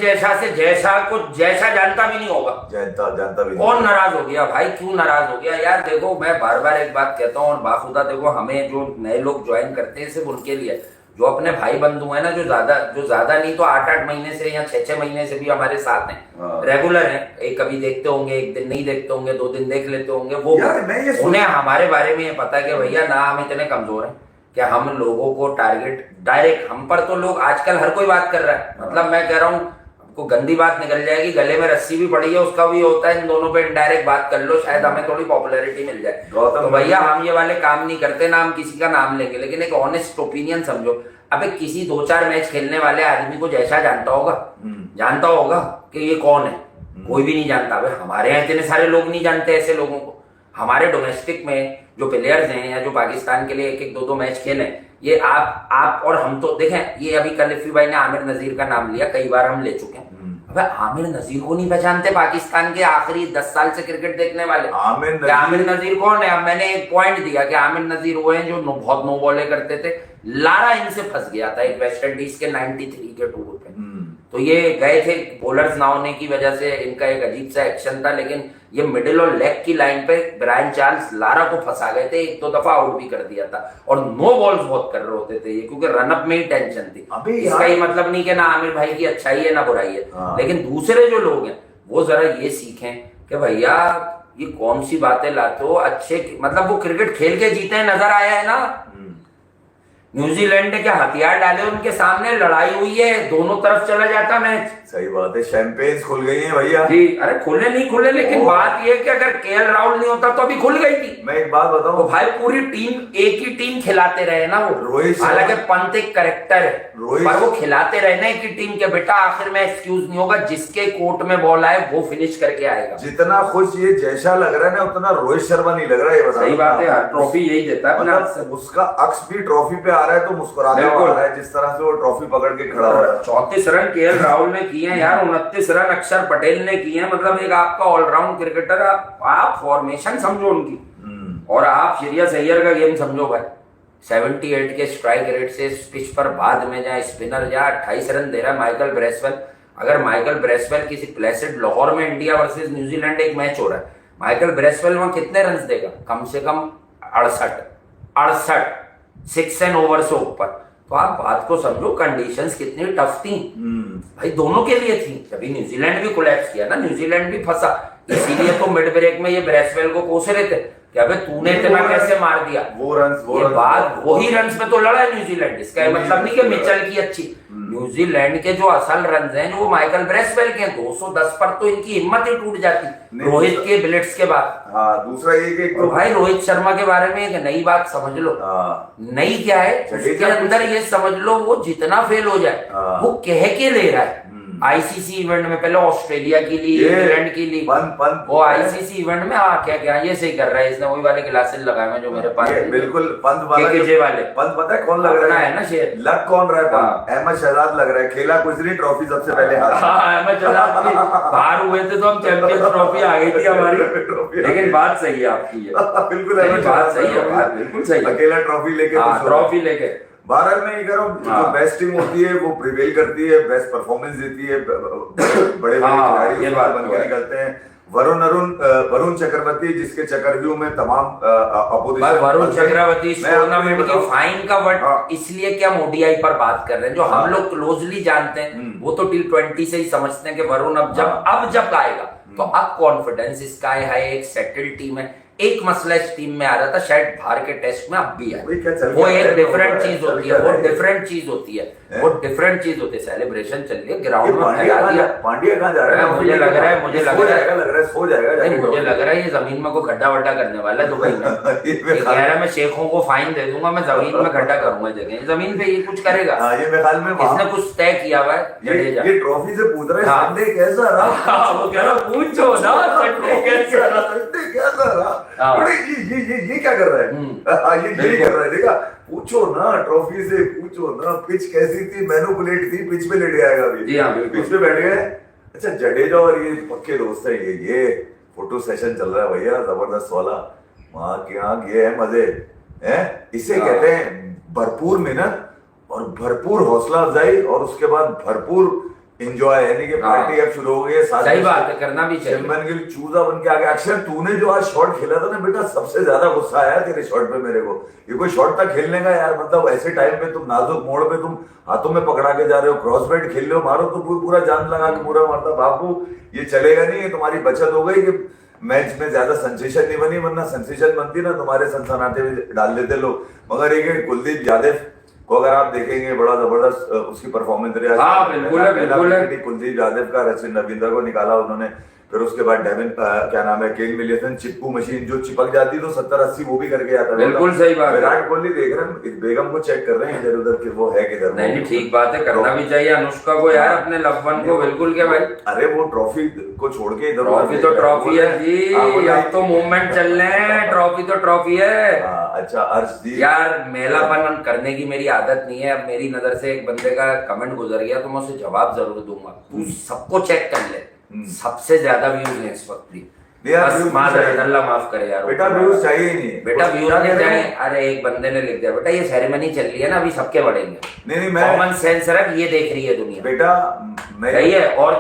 जैसा को जैसा जानता भी नहीं होगा, जानता भी कौन नाराज हो गया भाई, क्यों नाराज हो गया यार। देखो मैं बार बार एक बात कहता हूँ और बाखुदा देखो, हमें जो नए लोग ज्वाइन करते हैं सिर्फ उनके लिए, जो अपने भाई बंधु है ना, जो ज्यादा नहीं तो 8-8 महीने से या 6-6 महीने से भी हमारे साथ हैं, रेगुलर हैं, एक कभी देखते होंगे, एक दिन नहीं देखते होंगे, 2 दिन देख लेते होंगे, वो उन्हें हमारे बारे में ये पता है कि भैया ना हम इतने कमजोर हैं कि हम लोगों को टारगेट डायरेक्ट हम पर, तो लोग आजकल हर कोई बात कर रहा है, मतलब मैं कह रहा हूँ को गंदी बात निकल जाएगी, गले में रस्सी भी पड़ी है उसका भी होता है, इन दोनों पे इनडायरेक्ट बात कर लो, शायद हमें थोड़ी पॉपुलैरिटी मिल जाए। तो भैया हम ये वाले काम नहीं करते ना, हम किसी का नाम लेंगे, लेकिन एक ऑनेस्ट ओपिनियन समझो। अबे किसी 2-4 मैच खेलने वाले आदमी को जैसा जानता होगा कि ये कौन है, कोई भी नहीं जानता। अबे हमारे यहाँ इतने सारे लोग नहीं जानते ऐसे लोगों को। हमारे डोमेस्टिक में जो प्लेयर्स हैं या जो पाकिस्तान के लिए 1-1, 2-2 मैच खेले, ये आप और हम तो देखें, ये अभी कलिफी भाई ने आमिर नजीर का नाम लिया, कई बार हम ले चुके हैं। अबे आमिर नजीर को नहीं पहचानते पाकिस्तान के आखिरी 10 साल से क्रिकेट देखने वाले? आमिर नजीर कौन है? अब मैंने एक पॉइंट दिया कि आमिर नजीर वो हैं जो बहुत नो बॉले करते थे, लारा इनसे फंस गया था एक वेस्ट इंडीज के 93 के टूर पे, तो ये गए थे, बॉलर्स ना होने की वजह से इनका एक अजीब सा एक्शन था, लेकिन ये मिडिल और लेग की लाइन पे ब्रायन चार्ल्स लारा को फंसा गए थे, 1-2 दफा आउट भी कर दिया था, और नो बॉल्स बहुत कर रहे होते थे ये, क्योंकि रनअप में ही टेंशन थी। इसका ये मतलब नहीं कि ना आमिर भाई की अच्छाई है ना बुराई है, लेकिन दूसरे जो लोग हैं वो जरा ये सीखें कि भैया ये कौन सी बातें लाते हो, अच्छे मतलब वो क्रिकेट खेल के जीते हैं, नजर आया है ना। न्यूजीलैंड ने क्या हथियार डाले उनके सामने, लड़ाई हुई है, दोनों तरफ चला जाता मैच। सही बात है, शैंपेन्स खुल गई हैं भैया जी। अरे खुले नहीं खुले, लेकिन बात ये है कि अगर केएल राहुल नहीं होता तो अभी खुल गई थी। मैं एक बात बताऊं, तो भाई पूरी टीम एक ही टीम खिलाते रहे ना वो, रोहित, हालांकि पंत एक करेक्टर है, पर वो खिलाते रहे ना एक ही टीम के, बेटा आखिर में एक्सक्यूज नहीं होगा, जिसके कोर्ट में बॉल आए वो फिनिश करके आएगा। जितना खुश ये जैसा लग रहा है ना, उतना रोहित शर्मा नहीं लग रहा है। सही बात है, ट्रॉफी यही देता है, मतलब उसका अक्स भी ट्रॉफी पे आ रहा है तो मुस्कुराता हुआ आ रहा है, जिस तरह से वो ट्रॉफी पकड़ के खड़ा हो रहा है। 34 रन केएल राहुल ने किए हैं यार, 29 रन अक्षर पटेल ने किए हैं, मतलब एक आपका ऑलराउंड क्रिकेटर, आप फॉर्मेशन समझो उनकी, और आप श्रेयस अय्यर का गेम समझो भाई। 78 के स्ट्राइक रेट से पिच पर बाद में जाए स्पिनर, जहाँ 28 रन दे रहा है माइकल ब्रेसवेल। अगर माइकल ब्रेसवेल किसी प्लेसिड लाहौर में इंडिया वर्सेस न्यूजीलैंड एक मैच हो रहा है, माइकल ब्रेसवेल वहां कितने रन देगा? कम से कम 68 6 एंड ओवर से ऊपर। तो आप बात को समझो, कंडीशंस कितनी टफ थी भाई, दोनों के लिए थी। जब न्यूजीलैंड भी कोलैप्स किया ना, न्यूजीलैंड भी फंसा, इसीलिए तो मिड ब्रेक में ये ब्रेसवेल को कोसे रहे थे कि अबे तूने इतना कैसे मार दिया। ये बात वही रन्स पे तो लड़ा है न्यूजीलैंड, इसका ये मतलब नहीं कि मिचेल की अच्छी। न्यूजीलैंड के जो असल रन्स हैं वो माइकल ब्रेसवेल के हैं, 210 पर तो इनकी हिम्मत ही टूट जाती रोहित के बिलिट्स के बाद। दूसरा ये कि तो भाई रोहित शर्मा के बारे में एक नई बात समझ लो। नई क्या है, उसके अंदर ये समझ लो वो जितना फेल हो जाए वो कह के ले रहा है। आईसीसी इवेंट में पहले ऑस्ट्रेलिया की ली, इंग्लैंड की ली, वो आईसीसी इवेंट में क्या ये सही कर रहा है, इसने वही वाले ग्लासेस लगाए हैं जो मेरे पास बिल्कुल पंत वाले पंत पता है कौन लग रहा है ना, शेर लग कौन रहा है पंत, अहमद शहजाद लग रहा है। खेला कुछ नहीं, ट्रॉफी सबसे पहले हाथ। अहमद शहजाद बाहर हुए थे तो हम चैंपियंस ट्रॉफी आ गई थी हमारी। लेकिन बात सही है आपकी, बिल्कुल बात सही है, बिल्कुल सही, अकेला ट्रॉफी लेके भारत में ही करो, जो बेस्ट टीम होती है वो प्रिवेल करती है, बेस्ट परफॉर्मेंस देती है, बड़े खिलाड़ी बन के निकलते हैं। वरुण चक्रवर्ती जिसके चक्रव्यूह में तमाम अपोजिशन, वरुण चक्रवर्ती टूर्नामेंट की फाइन का वर्ड इसलिए क्या ओडीआई पर बात कर रहे हैं, जो हम लोग क्लोजली जानते हैं वो तो T20 से ही समझते हैं कि वरुण अब जब आएगा तो अब कॉन्फिडेंस इसका है, एक सेटल टीम है। एक मसला इस टीम में आ रहा था, शायद बाहर के टेस्ट में अब भी है, वो एक डिफरेंट चीज होती है, वो डिफरेंट चीज होती है, वो डिफरेंट चीज होती है। सेलिब्रेशन चल रही है ग्राउंड में, फैला दिया। पांड्या कहां जा रहा है? मुझे लग रहा है मुझे लग रहा है ये जमीन में कोई गड्ढा वड्ढा करने वाला है दुबई में। ये कह रहा है मैं शेखों को फाइन दे दूंगा, मैं जमीन में गड्ढा करूंगा, जगह जमीन पे ये कुछ करेगा। ये मेरे ख्याल में इसने कुछ तय किया हुआ है। ये ट्रॉफी से पूछ रहा है संडे कैसा रहा, वो कह रहा पूछो ना संडे कैसा रहा। ये क्या कर रहा है? ये कर रहा है, देखा, पूछो ना, ट्रॉफी से पूछो ना, पिच कैसी थी, मैनिपुलेट थी, पिच पे लेट आएगा अभी, पिच पे बैठ गए। अच्छा, जडेजा और ये पक्के दोस्त है, ये फोटो सेशन चल रहा है भैया, जबरदस्त वाला, वहां के यहाँ ये है मजे हैं। इसे कहते हैं भरपूर मेहनत और भरपूर हौसला अफजाई और उसके बाद भरपूर एंजॉय, यानी कि पार्टी अब शुरू हो गई है। सही बात है, करना भी चाहिए। बन के चूजा बन के आ गया। अक्षर, तूने जो आज शॉट खेला था ना बेटा, सबसे ज्यादा गुस्सा आया तेरे शॉट पे मेरे को। ये कोई शॉट था खेलने का यार? मतलब ऐसे टाइम पे तुम नाजुक मोड़ पे तुम हाथों में पकड़ा के जा रहे हो, क्रॉस बैट खेल रहे हो, मारो तो पूरा जान लगा के पूरा मारता। बाबू ये चलेगा नहीं, ये तुम्हारी बचत हो गई कि मैच में ज्यादा सेंसेशन नहीं बनी, वरना सेंसेशन बनती ना तुम्हारे सनसनाटे में डाल देते लोग। मगर एक कुलदीप यादव को अगर आप देखेंगे, बड़ा जबरदस्त उसकी परफॉर्मेंस रही। बिल्कुल है। कुलदीप यादव का सचिन रविंद्र को निकाला उन्होंने, फिर उसके बाद डेविन क्या नाम है, केन विलियमसन, चिप्पू मशीन जो चिपक जाती तो 70-80 वो भी करके आता। बिल्कुल सही बात। विराट कोहली देख रहे हैं, बेगम को चेक कर रहे हैं इधर उधर कि वो है किधर। नहीं ठीक बात है, करना भी चाहिए अनुष्का को यार, अपने लव्वन को। बिल्कुल क्या भाई, अरे वो ट्रॉफी को छोड़ के इधर, ट्रॉफी तो ट्रॉफी है जी, अब तो मूवमेंट चल रहे हैं, ट्रॉफी तो ट्रॉफी है। अच्छा अर्शदीप यार, मेलापन करने की मेरी आदत नहीं है। अब मेरी नजर से एक बंदे का कमेंट गुजर गया तो मैं उसे जवाब जरूर दूंगा। तू सबको चेक कर ले, सबसे ज्यादा व्यूज हैं इस वक्त भी। अल्लाह माफ करे यार, बेटा व्यूज चाहिए ही नहीं, बेटा व्यूज नहीं चाहिए। अरे एक बंदे ने लिख दिया, बेटा ये सेरेमनी चल रही है ना, अभी सबके बढ़ेंगे। नहीं, कॉमन सेंस रख, ये देख रही है दुनिया बेटा, सही है। और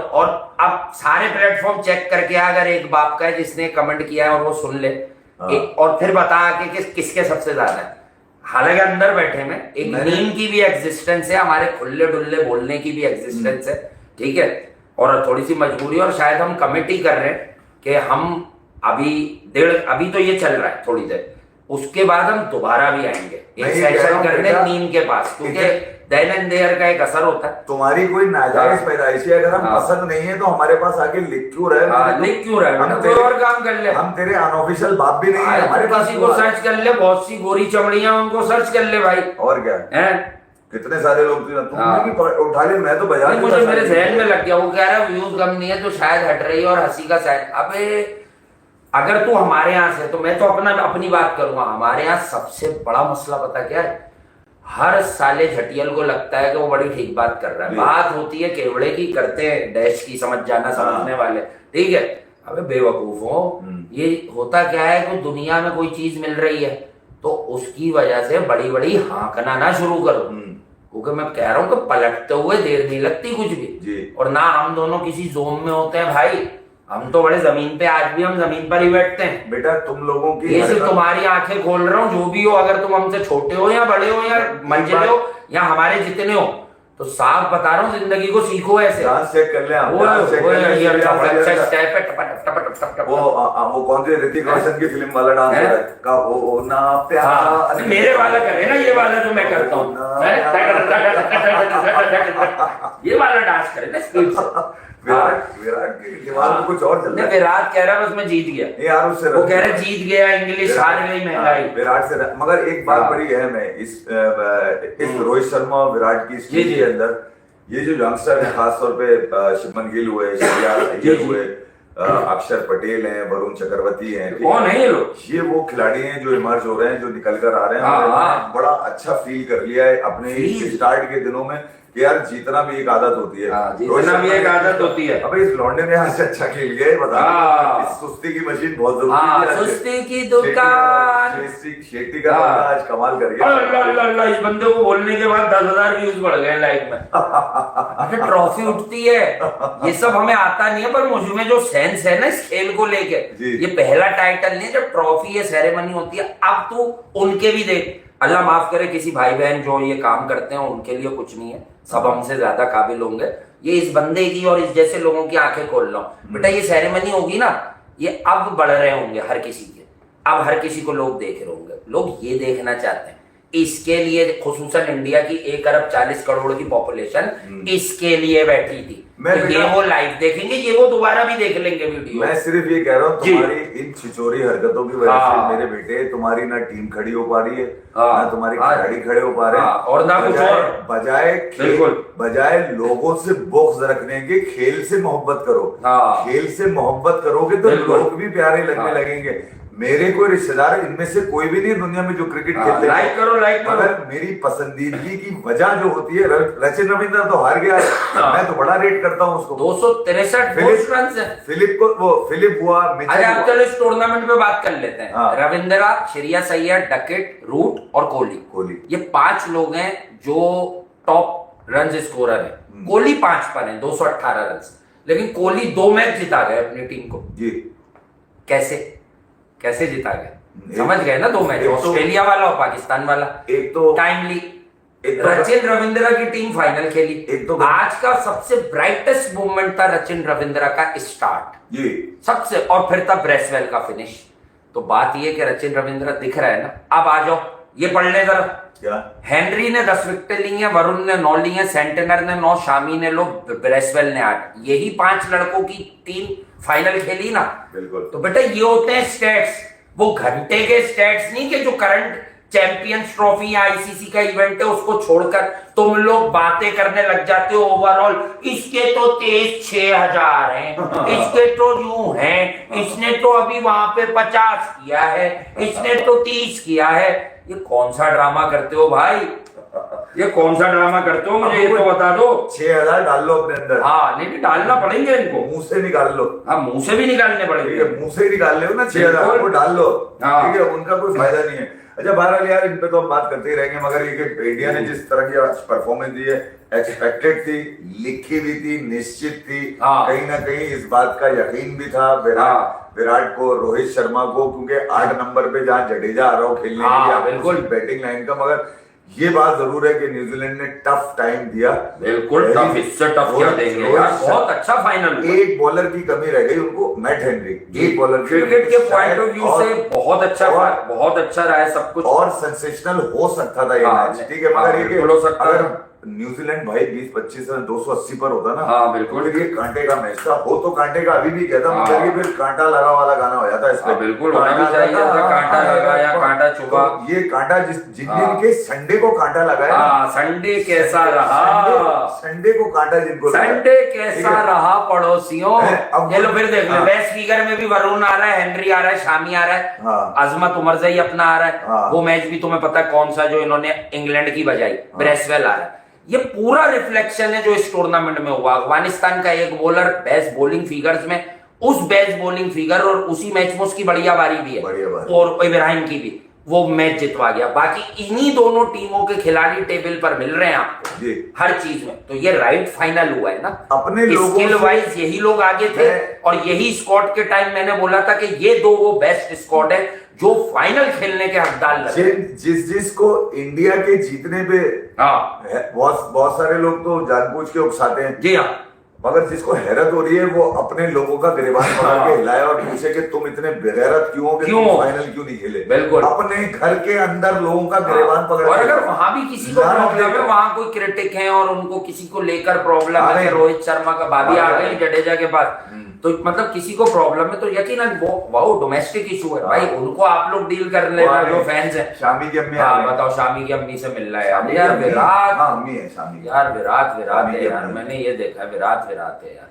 अब सारे प्लेटफॉर्म चेक करके अगर एक बाप का है जिसने कमेंट किया है और वो सुन ले और फिर बता कि किसके सबसे ज्यादा है। हालांकि अंदर बैठे में एक नीम की भी एग्जिस्टेंस है, हमारे खुले डुल्ले बोलने की भी एग्जिस्टेंस है, ठीक है। और थोड़ी सी मजबूरी, और शायद हम कमेटी कर रहे हैं कि हम अभी तो ये चल रहा है थोड़ी देर, उसके बाद हम दोबारा भी आएंगे एक सेशन करने नीम के पास, क्योंकि देन एंड देयर का एक असर होता है। तुम्हारी कोई नाजायज पैदाइश है, अगर हम पसंद नहीं है तो हमारे पास आके लिख क्यों रहे, लिख क्यों रहे, हम कोई और काम कर ले। हम तेरे अनऑफिशियल बाप भी नहीं है, हमारे पास किसी को सर्च कर ले, बहुत सी गोरी चमड़ियां उनको सर्च कर ले भाई, और क्या है, कितने सारे लोग उठा ले, मैं तो बजा नहीं, मुझे मेरे जहन में लग गया। वो कह रहा है व्यूज कम नहीं है तो शायद हट रही है और हंसी का साइड। अबे अगर तू हमारे यहाँ से, तो मैं तो अपनी बात करूंगा, हमारे यहाँ सबसे बड़ा मसला पता क्या है, हर साले झटियल को लगता है कि वो बड़ी ठीक बात कर रहा है। बात होती है केवड़े की, करते हैं डैश की, समझ जाना समझने वाले, ठीक है। अबे बेवकूफ हो, ये होता क्या है कि दुनिया में कोई चीज मिल रही है तो उसकी वजह से बड़ी बड़ी हाँकना ना शुरू करो, क्योंकि मैं कह रहा हूँ कि पलटते हुए देर नहीं लगती कुछ भी। और ना हम दोनों किसी जोन में होते हैं भाई, हम तो बड़े जमीन पे, आज भी हम जमीन पर ही बैठते हैं बेटा तुम लोगों की ये सिर्फ तुम्हारी आंखें खोल रहा हूँ, जो भी हो, अगर तुम हमसे छोटे हो या बड़े हो या मंझले हो या हमारे जितने हो, तो साफ बता रहा हूँ, जिंदगी को सीखो ऐसे। डांस चेक कर ले हम, वो डांस चेक कर ले, ये डांस अच्छा चेक स्टेप है, टपा टप टपा टप टप टप। वो कौन सी ऋतिक रोशन की फिल्म वाला डांस है? है का वो ना प्यार हाँ, मेरे वाला करे ना, ये वाला जो मैं करता हूँ, ये वाला डांस करे ना स्पीड से। विराट के दिमाग में कुछ और चल रहा है। विराट कह रहा बस मैं जीत गया, नहीं यार उससे वो कह रहे जीत गया, इंग्लिश हार गई, महंगाई। विराट से मगर एक बात हाँ। बड़ी अहम है इस रोहित शर्मा और विराट की जी, टीम के अंदर, ये जो यंगस्टर है खासतौर पे शुभमन गिल हुए, श्रेया अय्यर हुए, अक्षर पटेल हैं, वरुण चक्रवर्ती हैं, कौन है ये लोग? ये वो खिलाड़ी हैं जो इमर्ज हो रहे हैं, जो निकल कर आ रहे हैं। हाँ, और हाँ। इन्होंने बड़ा अच्छा फील कर लिया है अपने स्टार्ट के दिनों में कि यार जीतना भी एक आदत होती है। हाँ, जीतना भी एक आदत होती है। अबे इस लौंडे ने यहाँ से अच्छा खेल गया है, बता हाँ। इस सुस्ती की मशीन बहुत जरूरी हाँ, है। सुस्ती की दुकान। शेट्टी का हाँ। लौंडा आज कमाल कर गया। अल्लाह, इस बंदे को बोलने के बाद 10,000 व्यूज बढ़ गए लाइव में। अच्छा, ट्रॉफी उठती है, ये सब हमें आता नहीं है, पर मुझ में जो सेंस है ना इस खेल को लेके, जी। ये पहला टाइटल नहीं, जब ट्रॉफी या सेरेमनी होती है, अब तू उनके भी देख, अल्लाह माफ करे किसी भाई बहन जो ये काम करते हैं उनके लिए कुछ नहीं है, सब हमसे ज्यादा काबिल होंगे। ये इस बंदे की और इस जैसे लोगों की आंखें खोल रहा हूं बेटा, ये सेरेमनी होगी ना, ये अब बढ़ रहे होंगे हर किसी के, अब हर किसी को लोग देख रहे होंगे, लोग ये देखना चाहते हैं। इसके लिए खुसूसन इंडिया की 1 अरब 40 करोड़ की पॉपुलेशन इसके लिए बैठी थी, तो ये वो लाइव देखेंगे, ये वो दोबारा भी देख लेंगे वीडियो। मैं सिर्फ ये कह रहा हूँ तुम्हारी इन छिचोरी हरकतों की वजह हाँ। से मेरे बेटे, तुम्हारी ना टीम खड़ी हो पा रही है, हाँ। ना तुम्हारी खिलाड़ी खड़े हो पा रहे हैं, और ना कुछ और। बजाय लोगों से बुग़्ज़ रखने के खेल से मोहब्बत करो। हाँ। खेल से मोहब्बत करोगे तो लोग भी प्यारे लगने लगेंगे। मेरे कोई रिश्तेदार इनमें से कोई भी नहीं दुनिया में जो क्रिकेट खेलते हैं। लाइक करो। मगर मेरी पसंदीदगी की वजह जो होती है, रचिन रविंद्र तो हार गया, मैं तो बड़ा रेट करता हूँ उसको। 263 रन से फिलिप हुआ, मिचेल अरे आप हुआ। चलो इस टूर्नामेंट पे बात कर लेते हैं। हाँ। रविंद्रा, श्रेयस अय्यर, डकेट, रूट और कोहली, ये 5 लोग हैं जो टॉप रन स्कोरर है। कोहली 5 पर है, 218 रन, लेकिन कोहली 2 मैच जिता गए अपनी टीम को। जी कैसे जिता गए, समझ गए ना? 2 मैच, तो ऑस्ट्रेलिया वाला और पाकिस्तान वाला, एक तो टाइमली। तो रचिन रविंद्रा की टीम फाइनल खेली। एक तो आज का सबसे ब्राइटेस्ट मूवमेंट था रचिन रविंद्रा का स्टार्ट, जी सबसे, और फिर था ब्रेसवेल का फिनिश। तो बात ये कि रचिन रविंद्रा दिख रहा है ना। अब आ जाओ, ये पढ़ ले जरा। क्या? हेनरी ने 10 विकेट ली हैं, वरुण ने 9 ली हैं, सेंटेनर ने 9, शामी ने 9, ब्रेसवेल ने 8। यही 5 लड़कों की टीम फाइनल खेली ना। बिल्कुल। तो बेटा ये होते हैं स्टैट्स, वो घंटे के स्टैट्स नहीं कि जो करंट चैंपियंस ट्रॉफी या आईसीसी का इवेंट है उसको छोड़कर तुम लोग बातें करने लग जाते हो ओवरऑल। इसके तो 23,000 हैं, इसके तो यूं हैं, इसने तो अभी वहां पे 50 किया है, इसने तो 30 किया है। ये कौन सा ड्रामा करते हो भाई, ये कौन सा ड्रामा करते हो, मुझे ये तो बता दो। 6,000 डाल लो अपने अंदर। हाँ, नहीं डालना पड़ेंगे इनको, मुंह से निकाल लो। हाँ, मुंह से भी निकालने ठीक पड़ेंगे। है, मुंह से ही निकाल ले ना 6,000, वो डाल लो। हाँ। ठीक है, उनका कोई फायदा नहीं है। अच्छा बहरहाल यार, इन पे तो हम बात करते ही रहेंगे, मगर ये कि इंडिया ने जिस तरह की परफॉर्मेंस दी है, एक्सपेक्टेड थी, लिखी भी थी, निश्चित थी। हाँ। कहीं ना कहीं इस बात का यकीन भी था विराट को, रोहित शर्मा को, क्योंकि 8 नंबर पे जहाँ जडेजा आ रहा हो खेलने के हाँ, लिए बिल्कुल। बैटिंग लाइन का। मगर ये बात जरूर है कि न्यूजीलैंड ने टफ टाइम दिया। बिल्कुल टफ, इससे टफ क्या देंगे यार, बहुत अच्छा फाइनल हुआ। एक बॉलर की कमी रह गई उनको, मैट हेनरी। एक बॉलर क्रिकेट के पॉइंट ऑफ व्यू से बहुत अच्छा रहा है सब कुछ, और सेंसेशनल हो सकता था ये हाँ, मैच। ठीक है, मगर ये बिल्कुल हो सकता अगर है। न्यूजीलैंड भाई 20-25 रन 280 पर होता ना, हाँ, बिल्कुल। तो फिर ये कांटे का मैच था। हो तो कांटे का अभी भी कहता, हाँ। मगर ये फिर कांटा लगा वाला गाना हो जाता है इस पे। हाँ, बिल्कुल होना भी चाहिए था, कांटा लगा या कांटा चुभा। तो ये कांटा जिन दिन के संडे को कांटा लगा है, हाँ, संडे कैसा रहा, संडे को कांटा जिनको लगा है। संडे कैसा रहा पड़ोसियों। अब ये लो फिर देख लो, हाँ। बेस्ट फिगर में भी वरुण आ रहा है, हेनरी आ रहा है, शामी आ रहा है, हाँ। अजमत उमरजई अपना आ रहा है। हाँ। वो मैच भी तुम्हें पता है कौन सा, जो इन्होंने इंग्लैंड की बजाई, ब्रेसवेल आ रहा है। ये पूरा रिफ्लेक्शन है जो इस टूर्नामेंट में हुआ। अफगानिस्तान का एक बॉलर बेस्ट बॉलिंग फिगर्स में, उस बेस्ट बॉलिंग फिगर और उसी मैच में उसकी बढ़िया बारी भी है, बढ़िया बारी। और इब्राहिम की भी, वो मैच जितवा गया। बाकी इन्हीं दोनों टीमों के खिलाड़ी टेबल पर मिल रहे हैं आपको जी। हर चीज में, तो ये राइट फाइनल हुआ है ना। अपने लोगों स्किल से- वाइज यही लोग आगे थे, और यही स्क्वाड के टाइम मैंने बोला था कि ये दो वो बेस्ट स्क्वाड है जो फाइनल खेलने के हकदार लगे। जिसको इंडिया के जीतने पे हाँ बहुत सारे लोग तो जानबूझ के उकसाते हैं, जी हाँ, मगर जिसको हैरत हो रही है वो अपने लोगों का गिरबान पकड़ के हिलाए और पूछे कि तुम इतने बेगैरत क्यों हो कि क्यों? तुम फाइनल क्यों नहीं खेले। बिल्कुल। अपने घर के अंदर लोगों का गिरबान पकड़ और के अगर हिलाए। वहां भी किसी को लानत प्रॉब्लम है, लेकर। वहां कोई क्रिटिक है और उनको किसी को लेकर प्रॉब्लम आ है, रहे कि हैं। रोहित शर्मा का भाभी आ गई जडेजा के पास, तो मतलब किसी को प्रॉब्लम है तो यकीनन वो डोमेस्टिक इशू है भाई, उनको आप लोग डील कर लेना जो फैंस है। शामी की अम्मी आ हाँ गई। बताओ, शामी की अम्मी से मिल रहा है शामी की यार अम्मी- विराट। हाँ, अम्मी है शामी की। यार विराट शामी है की यार, अम्मी। मैंने ये देखा है विराट है यार,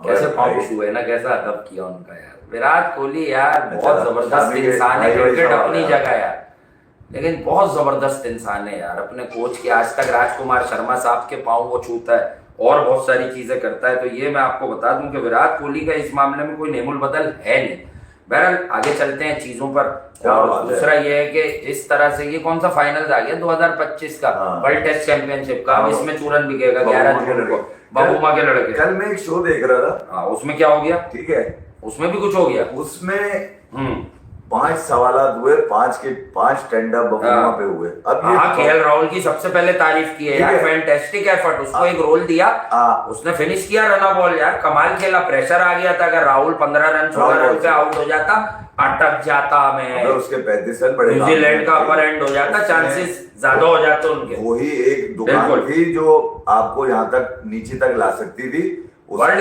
अरे कैसे भाई। पाउच हुए ना, कैसा अदब किया उनका यार। विराट कोहली यार बहुत अच्छा, जबरदस्त शामी के इंसान है, भाई भाई क्रिकेट साहब अपनी यार। जगह यार, लेकिन बहुत जबरदस्त इंसान है यार। अपने कोच के आज तक राजकुमार शर्मा साहब के पांव वो छूता है और बहुत सारी चीजें करता है। तो ये मैं आपको बता दूं कि विराट कोहली का इस मामले में कोई नेमुल बदल है नहीं। बहरहाल आगे चलते हैं चीजों पर। क्या और बात है। दूसरा ये है कि जिस तरह से ये कौन सा फाइनल आ गया 2025 का हाँ। वर्ल्ड टेस्ट चैंपियनशिप का, अब हाँ। इसमें चूरन बिकेगा बबूमा 11 के जून को, लड़के। बबूमा के लड़के। कल मैं एक शो देख रहा था, हाँ उसमें क्या हो गया, ठीक है, उसमें भी कुछ हो गया। उसमें हम्म 5 सवालात हुए, 5 के 5 स्टैंड अप बबूमा हाँ। पे हुए। अब ये हाँ केएल राहुल की सबसे पहले तारीफ की है ठीक यार, है। फैंटास्टिक एफर्ट, उसको एक रोल दिया, हाँ। उसने फिनिश किया रन बॉल यार, कमाल खेला। प्रेशर आ गया था, अगर राहुल 15 रन 16 रन पे आउट हो जाता, अटक जाता मैं, अगर उसके 35 रन बड़े न्यूजीलैंड का काम अपर एंड हो जाता, उसने- चांसेस ज्यादा हो जाते उनके। वही एक दुकान बिल्कुल। थी जो आपको यहाँ तक नीचे तक ला सकती थी। वर्ल्ड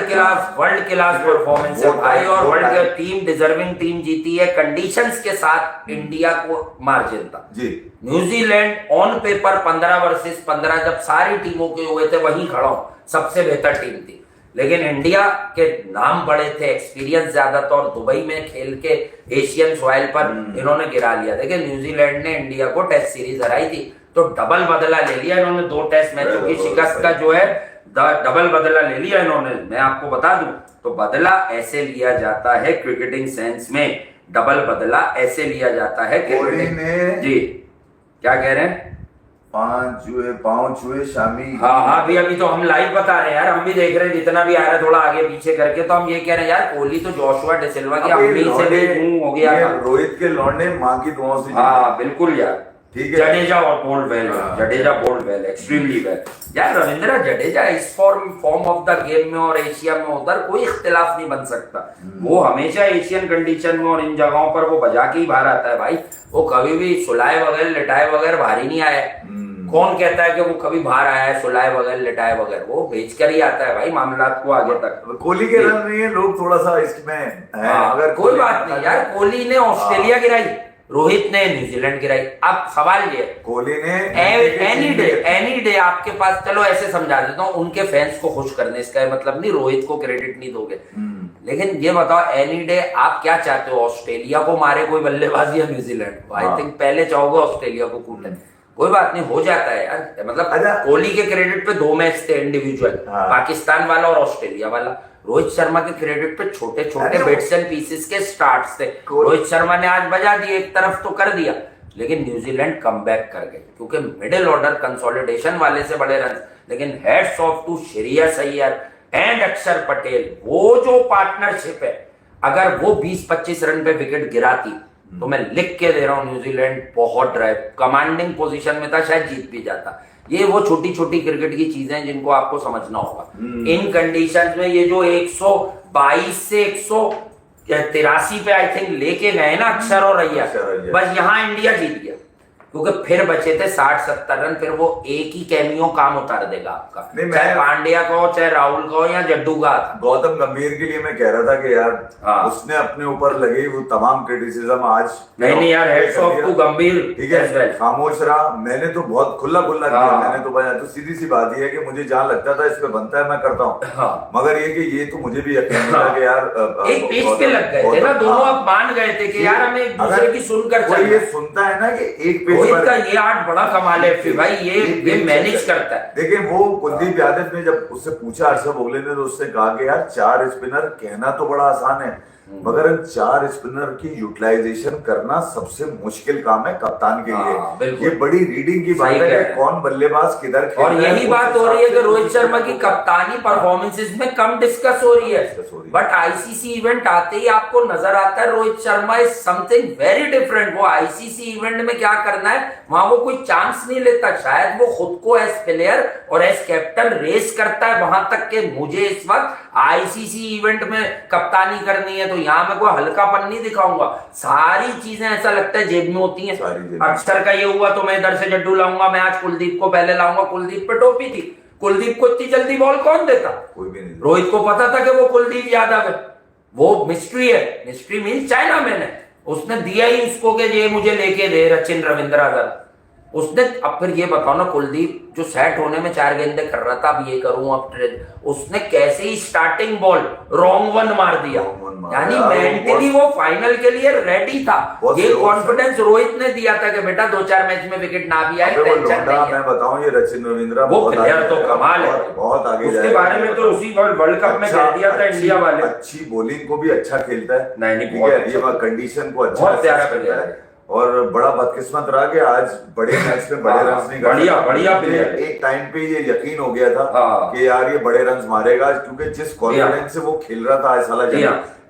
क्लास परफॉर्मेंस है वो भाई, और वो world time- team deserving team जीती है, कंडीशंस के साथ इंडिया को मार्जिन था। जी। न्यूजीलैंड ऑन पेपर 15 वर्सेस 15 जब सारी टीमों के हुए थे वहीं खड़ा हूं, सबसे बेहतर टीम थी, लेकिन इंडिया के नाम बड़े थे, एक्सपीरियंस ज्यादा था, और दुबई में खेल के एशियन सॉइल पर इन्होंने गिरा लिया। देखिए न्यूजीलैंड ने इंडिया को टेस्ट सीरीज हराई थी, तो डबल बदला ले लिया इन्होंने, 2 टेस्ट मैचों की शिकस्त का जो है डबल बदला ले लिया इन्होंने। मैं आपको बता दूं तो बदला ऐसे लिया जाता है क्रिकेटिंग सेंस में, डबल बदला ऐसे लिया जाता है कोहली क्रिकेटिंग ने जी। क्या कह रहे हैं? 5 छुए शामी। हाँ अभी तो हम लाइव बता रहे हैं यार, हम भी देख रहे हैं जितना भी आ रहा है, थोड़ा आगे पीछे करके, तो हम ये कह रहे हैं यार कोहली तो जोशुआ डिसिल्वा की अब ये अम्मी से भी लौंडे- मुंह हो गया ये था। रोहित के लौंडे माँ की दुआओं से जीते। हाँ बिल्कुल यार, ठीक है। जडेजा और बोल्ड वेल, हाँ। Jadeja bowled well, extremely well यार। रविंद्र जडेजा इस फॉर्म ऑफ द गेम में और एशिया में उधर कोई इख्तिलाफ नहीं बन सकता। वो हमेशा एशियन कंडीशन में और इन जगहों पर वो बजा के ही बाहर आता है भाई। वो कभी भी सुलाए वगैरह लिटाए वगैरह बाहर ही नहीं आया है। कौन कहता है कि वो कभी बाहर आया है सुलाए वगैरह लिटाए वगैरह, वो बेच कर ही आता है भाई मामलात को आगे तक। कोहली के रन नहीं है, लोग थोड़ा सा इसमें है। हाँ, अगर कोई बात नहीं यार, कोहली ने ऑस्ट्रेलिया गिराई, रोहित ने न्यूजीलैंड गिराई। अब सवाल ये, कोहली ने एनी डे आपके पास, चलो ऐसे समझा देता हूँ, उनके फैंस को खुश करने इसका मतलब नहीं रोहित को क्रेडिट नहीं दोगे, लेकिन ये बताओ एनी डे आप क्या चाहते हो, ऑस्ट्रेलिया को मारे कोई बल्लेबाज या न्यूजीलैंड? आई थिंक पहले चाहोगे ऑस्ट्रेलिया को कूटे। कोई बात नहीं, हो जाता है यार, मतलब अच्छा। कोहली के क्रेडिट पे 2 मैच थे इंडिविजुअल, हाँ। पाकिस्तान वाला और ऑस्ट्रेलिया वाला। रोहित शर्मा के क्रेडिट पे छोटे छोटे अरे बिट्स एंड पीसेस के स्टार्ट्स थे। रोहित शर्मा ने आज बजा दिए, एक तरफ तो कर दिया, लेकिन न्यूजीलैंड कमबैक कर गई क्योंकि मिडिल ऑर्डर कंसोलिडेशन वाले से बड़े रन। लेकिन heads off to Shreyas Iyer and Akshar Patel, वो जो पार्टनरशिप है, अगर वो 20-25 रन पे विकेट गिराती तो मैं लिख के दे रहा हूं न्यूजीलैंड बहुत ड्राइव कमांडिंग पोजीशन में था, शायद जीत भी जाता। ये वो छोटी छोटी क्रिकेट की चीजें हैं जिनको आपको समझना होगा। इन कंडीशंस में ये जो 122 से 183 पे आई थिंक लेके गए ना अक्षर और अय्यर, बस यहां इंडिया जीत गया, क्योंकि फिर बचे थे 60-70 रन, फिर वो एक ही कैमियो काम उतार देगा आपका, चाहे पांड्या का हो, चाहे राहुल का हो, या जड्डू का था। गौतम गंभीर के लिए मैं कह रहा था कि यार हाँ। उसने अपने ऊपर लगी वो तमाम क्रिटिसिज्म आज नहीं यार, हेड्स ऑफ टू गंभीर, ठीक है, खामोश रहा। मैंने तो बहुत खुला किया, हाँ। मैंने तो बजाया, तो सीधी सी बात ये है कि मुझे जहाँ लगता था इस पे बनता है मैं करता हूँ, हाँ। मगर ये कि ये तो मुझे भी यकीन नहीं था कि यार एक पेज पे लग गए थे ना दोनों, अब मान गए थे कि यार हमें एक दूसरे की सुनकर कोई चलना ये है। सुनता है ना कि एक पेज रोहित पर का ये आर्ट बड़ा कमाल है फिर भाई, ये मैनेज करता है। देखिए वो कुलदीप यादव ने जब उससे पूछा हर्षद बोगले ने, तो उसने कहा कि यार 4 स्पिनर कहना तो बड़ा आसान है, मगर इन 4 स्पिनर की यूटिलाइजेशन करना सबसे मुश्किल काम है कप्तान के लिए। बिल्कुल। ये बड़ी रीडिंग की बात सही है कह कि रहे हैं। कौन बल्लेबाज किधर खेल और रहा है, यही उस बात हो हिसाब रही है से कि रोहित उस हिसाब शर्मा की से- कप्तानी परफॉर्मेंसेस में कम डिस्कस हो रही है, Discuss हो रही है। बट आईसीसी इवेंट आते ही आपको नजर आता है Rohit Sharma is something very different. वो आईसीसी इवेंट में क्या करना है वहां वो कोई चांस नहीं लेता, शायद वो खुद को एज प्लेयर और एज कैप्टन रेस करता है वहां तक के मुझे इस वक्त आईसीसी इवेंट में कप्तानी करनी है तो यहां मैं कोई हल्कापन नहीं दिखाऊंगा। सारी चीजें ऐसा लगता है जेब में होती सारी हैं। जेब में। अक्षर का ये हुआ तो मैं इधर से जड्डू लाऊंगा, मैं आज कुलदीप को पहले लाऊंगा, कुलदीप पे टोपी थी, कुलदीप को इतनी जल्दी बॉल कौन देता? कोई भी नहीं। रोहित को पता था कि वो कुलदीप यादव है, वो मिस्ट्री है, मिस्ट्री मीन चाइना मैन है, उसने दिया ही उसको कि ये मुझे लेके दे रचिन रविंद्रा दर उसने। अब फिर ये बताओ ना, कुलदीप जो सेट होने में 4 गेंदे कर रहा था, अब ये करूं अब उसने कैसे ही स्टार्टिंग बॉल रॉन्ग वन मार दिया, यानी मेंटली वो फाइनल के लिए रेडी था। ये कॉन्फिडेंस रोहित ने दिया था कि बेटा 2-4 मैच में विकेट ना भी आए टेंशन नहीं है। मैं बताऊं ये रचिन रविंद्रा वो प्लेयर तो कमाल है, बहुत आगे उसके बारे में तो उसी वर्ल्ड कप में कह दिया था इंडिया वाले। अच्छी बॉलिंग को भी अच्छा खेलता है, नहीं, ठीक है, ये कंडीशन को अच्छा बहुत प्यारा करता प्लेयर है और बड़ा बदकिस्मत रहा कि आज बड़े मैच में बड़े रन नहीं कर बढ़िया प्लेयर। एक टाइम पे ये यकीन हो गया था हाँ। कि यार ये बड़े रन मारेगा, क्योंकि जिस कॉन्फिडेंस से वो खेल रहा था साला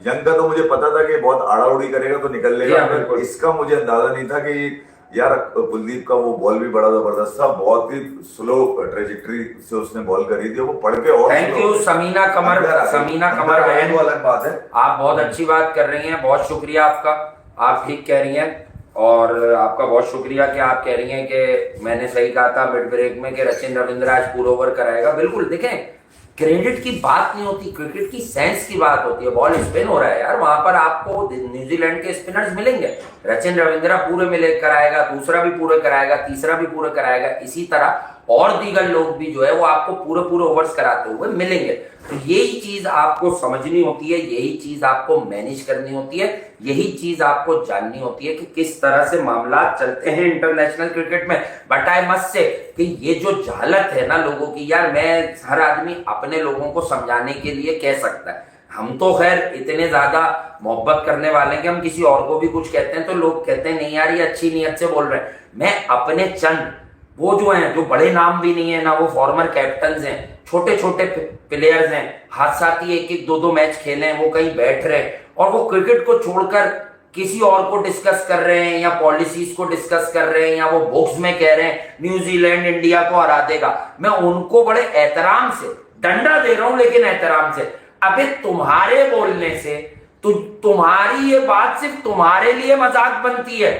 यंग का, तो मुझे पता था कि बहुत आड़ाउड़ी करेगा तो निकल लेगा। इसका मुझे अंदाजा नहीं था कि यार कुलदीप का वो बॉल भी बड़ा जबरदस्त था, बहुत ही स्लो ट्रेजेक्टरी से उसने बॉल करी थी, वो पढ़ के और थैंक यू समीना कमर बहन, वो अलग बात है। आप बहुत अच्छी बात कर रही हैं, बहुत शुक्रिया आपका, आप ठीक कह रही हैं और आपका बहुत शुक्रिया कि आप कह रही हैं कि मैंने सही कहा था मिड ब्रेक में कि रचिन रविंद्रा आज पूरा ओवर कराएगा। बिल्कुल, देखें क्रेडिट की बात नहीं होती, क्रिकेट की सेंस की बात होती है। बॉल स्पिन हो रहा है यार, वहां पर आपको न्यूजीलैंड के स्पिनर्स मिलेंगे, रचिन रविंद्रा पूरे मिले कराएगा, दूसरा भी पूरे कराएगा, तीसरा भी पूरे कराएगा, इसी तरह और दीगर लोग भी जो है वो आपको पूरे ओवर्स कराते हुए मिलेंगे। तो यही चीज आपको समझनी होती है, यही चीज आपको मैनेज करनी होती है, यही चीज आपको जाननी होती है कि किस तरह से मामला चलते हैं इंटरनेशनल क्रिकेट में। बट आई मस्ट से कि ये जो जाहलत है ना लोगों की, यार मैं हर आदमी अपने लोगों को समझाने के लिए कह सकता है, हम तो खैर इतने ज्यादा मोहब्बत करने वाले हैं कि हम किसी और को भी कुछ कहते हैं तो लोग कहते हैं नहीं यार ये अच्छी नीयत से बोल रहे हैं। मैं अपने चंद वो जो हैं, जो बड़े नाम भी नहीं है ना, वो फॉर्मर कैप्टन हैं, छोटे छोटे प्लेयर्स हैं, हाथ साथ ही 1-1 2-2 मैच खेले हैं, वो कहीं बैठ रहे हैं और वो क्रिकेट को छोड़कर किसी और को डिस्कस कर रहे हैं या पॉलिसीज को डिस्कस कर रहे हैं या वो बुक्स में कह रहे हैं न्यूजीलैंड इंडिया को हरा देगा। मैं उनको बड़े एहतराम से डंडा दे रहा हूं, लेकिन एहतराम से, अबे तुम्हारे बोलने से तुम्हारी ये बात सिर्फ तुम्हारे लिए मजाक बनती है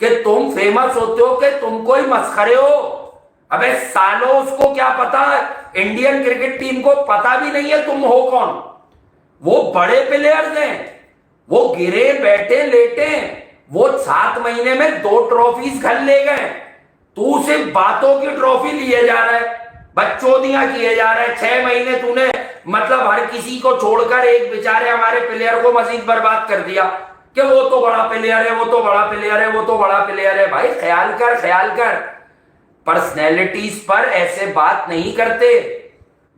कि तुम फेमस होते हो कि तुम कोई मस्खरे हो। अबे सालो उसको क्या पता, इंडियन क्रिकेट टीम को पता भी नहीं है तुम हो कौन। वो बड़े प्लेयर्स हैं, वो गिरे बैठे लेटे, वो 7 महीने में 2 ट्रॉफीज घर ले गए, तू सिर्फ बातों की ट्रॉफी लिए जा रहा है, बच्चोदियां किए जा रहे हैं। 6 महीने तूने मतलब हर किसी को छोड़कर एक बेचारे हमारे प्लेयर को मजीद बर्बाद कर दिया कि वो तो बड़ा प्लेयर है, वो तो बड़ा प्लेयर है, वो तो बड़ा प्लेयर है। भाई ख्याल कर, पर्सनैलिटीज पर ऐसे बात नहीं करते।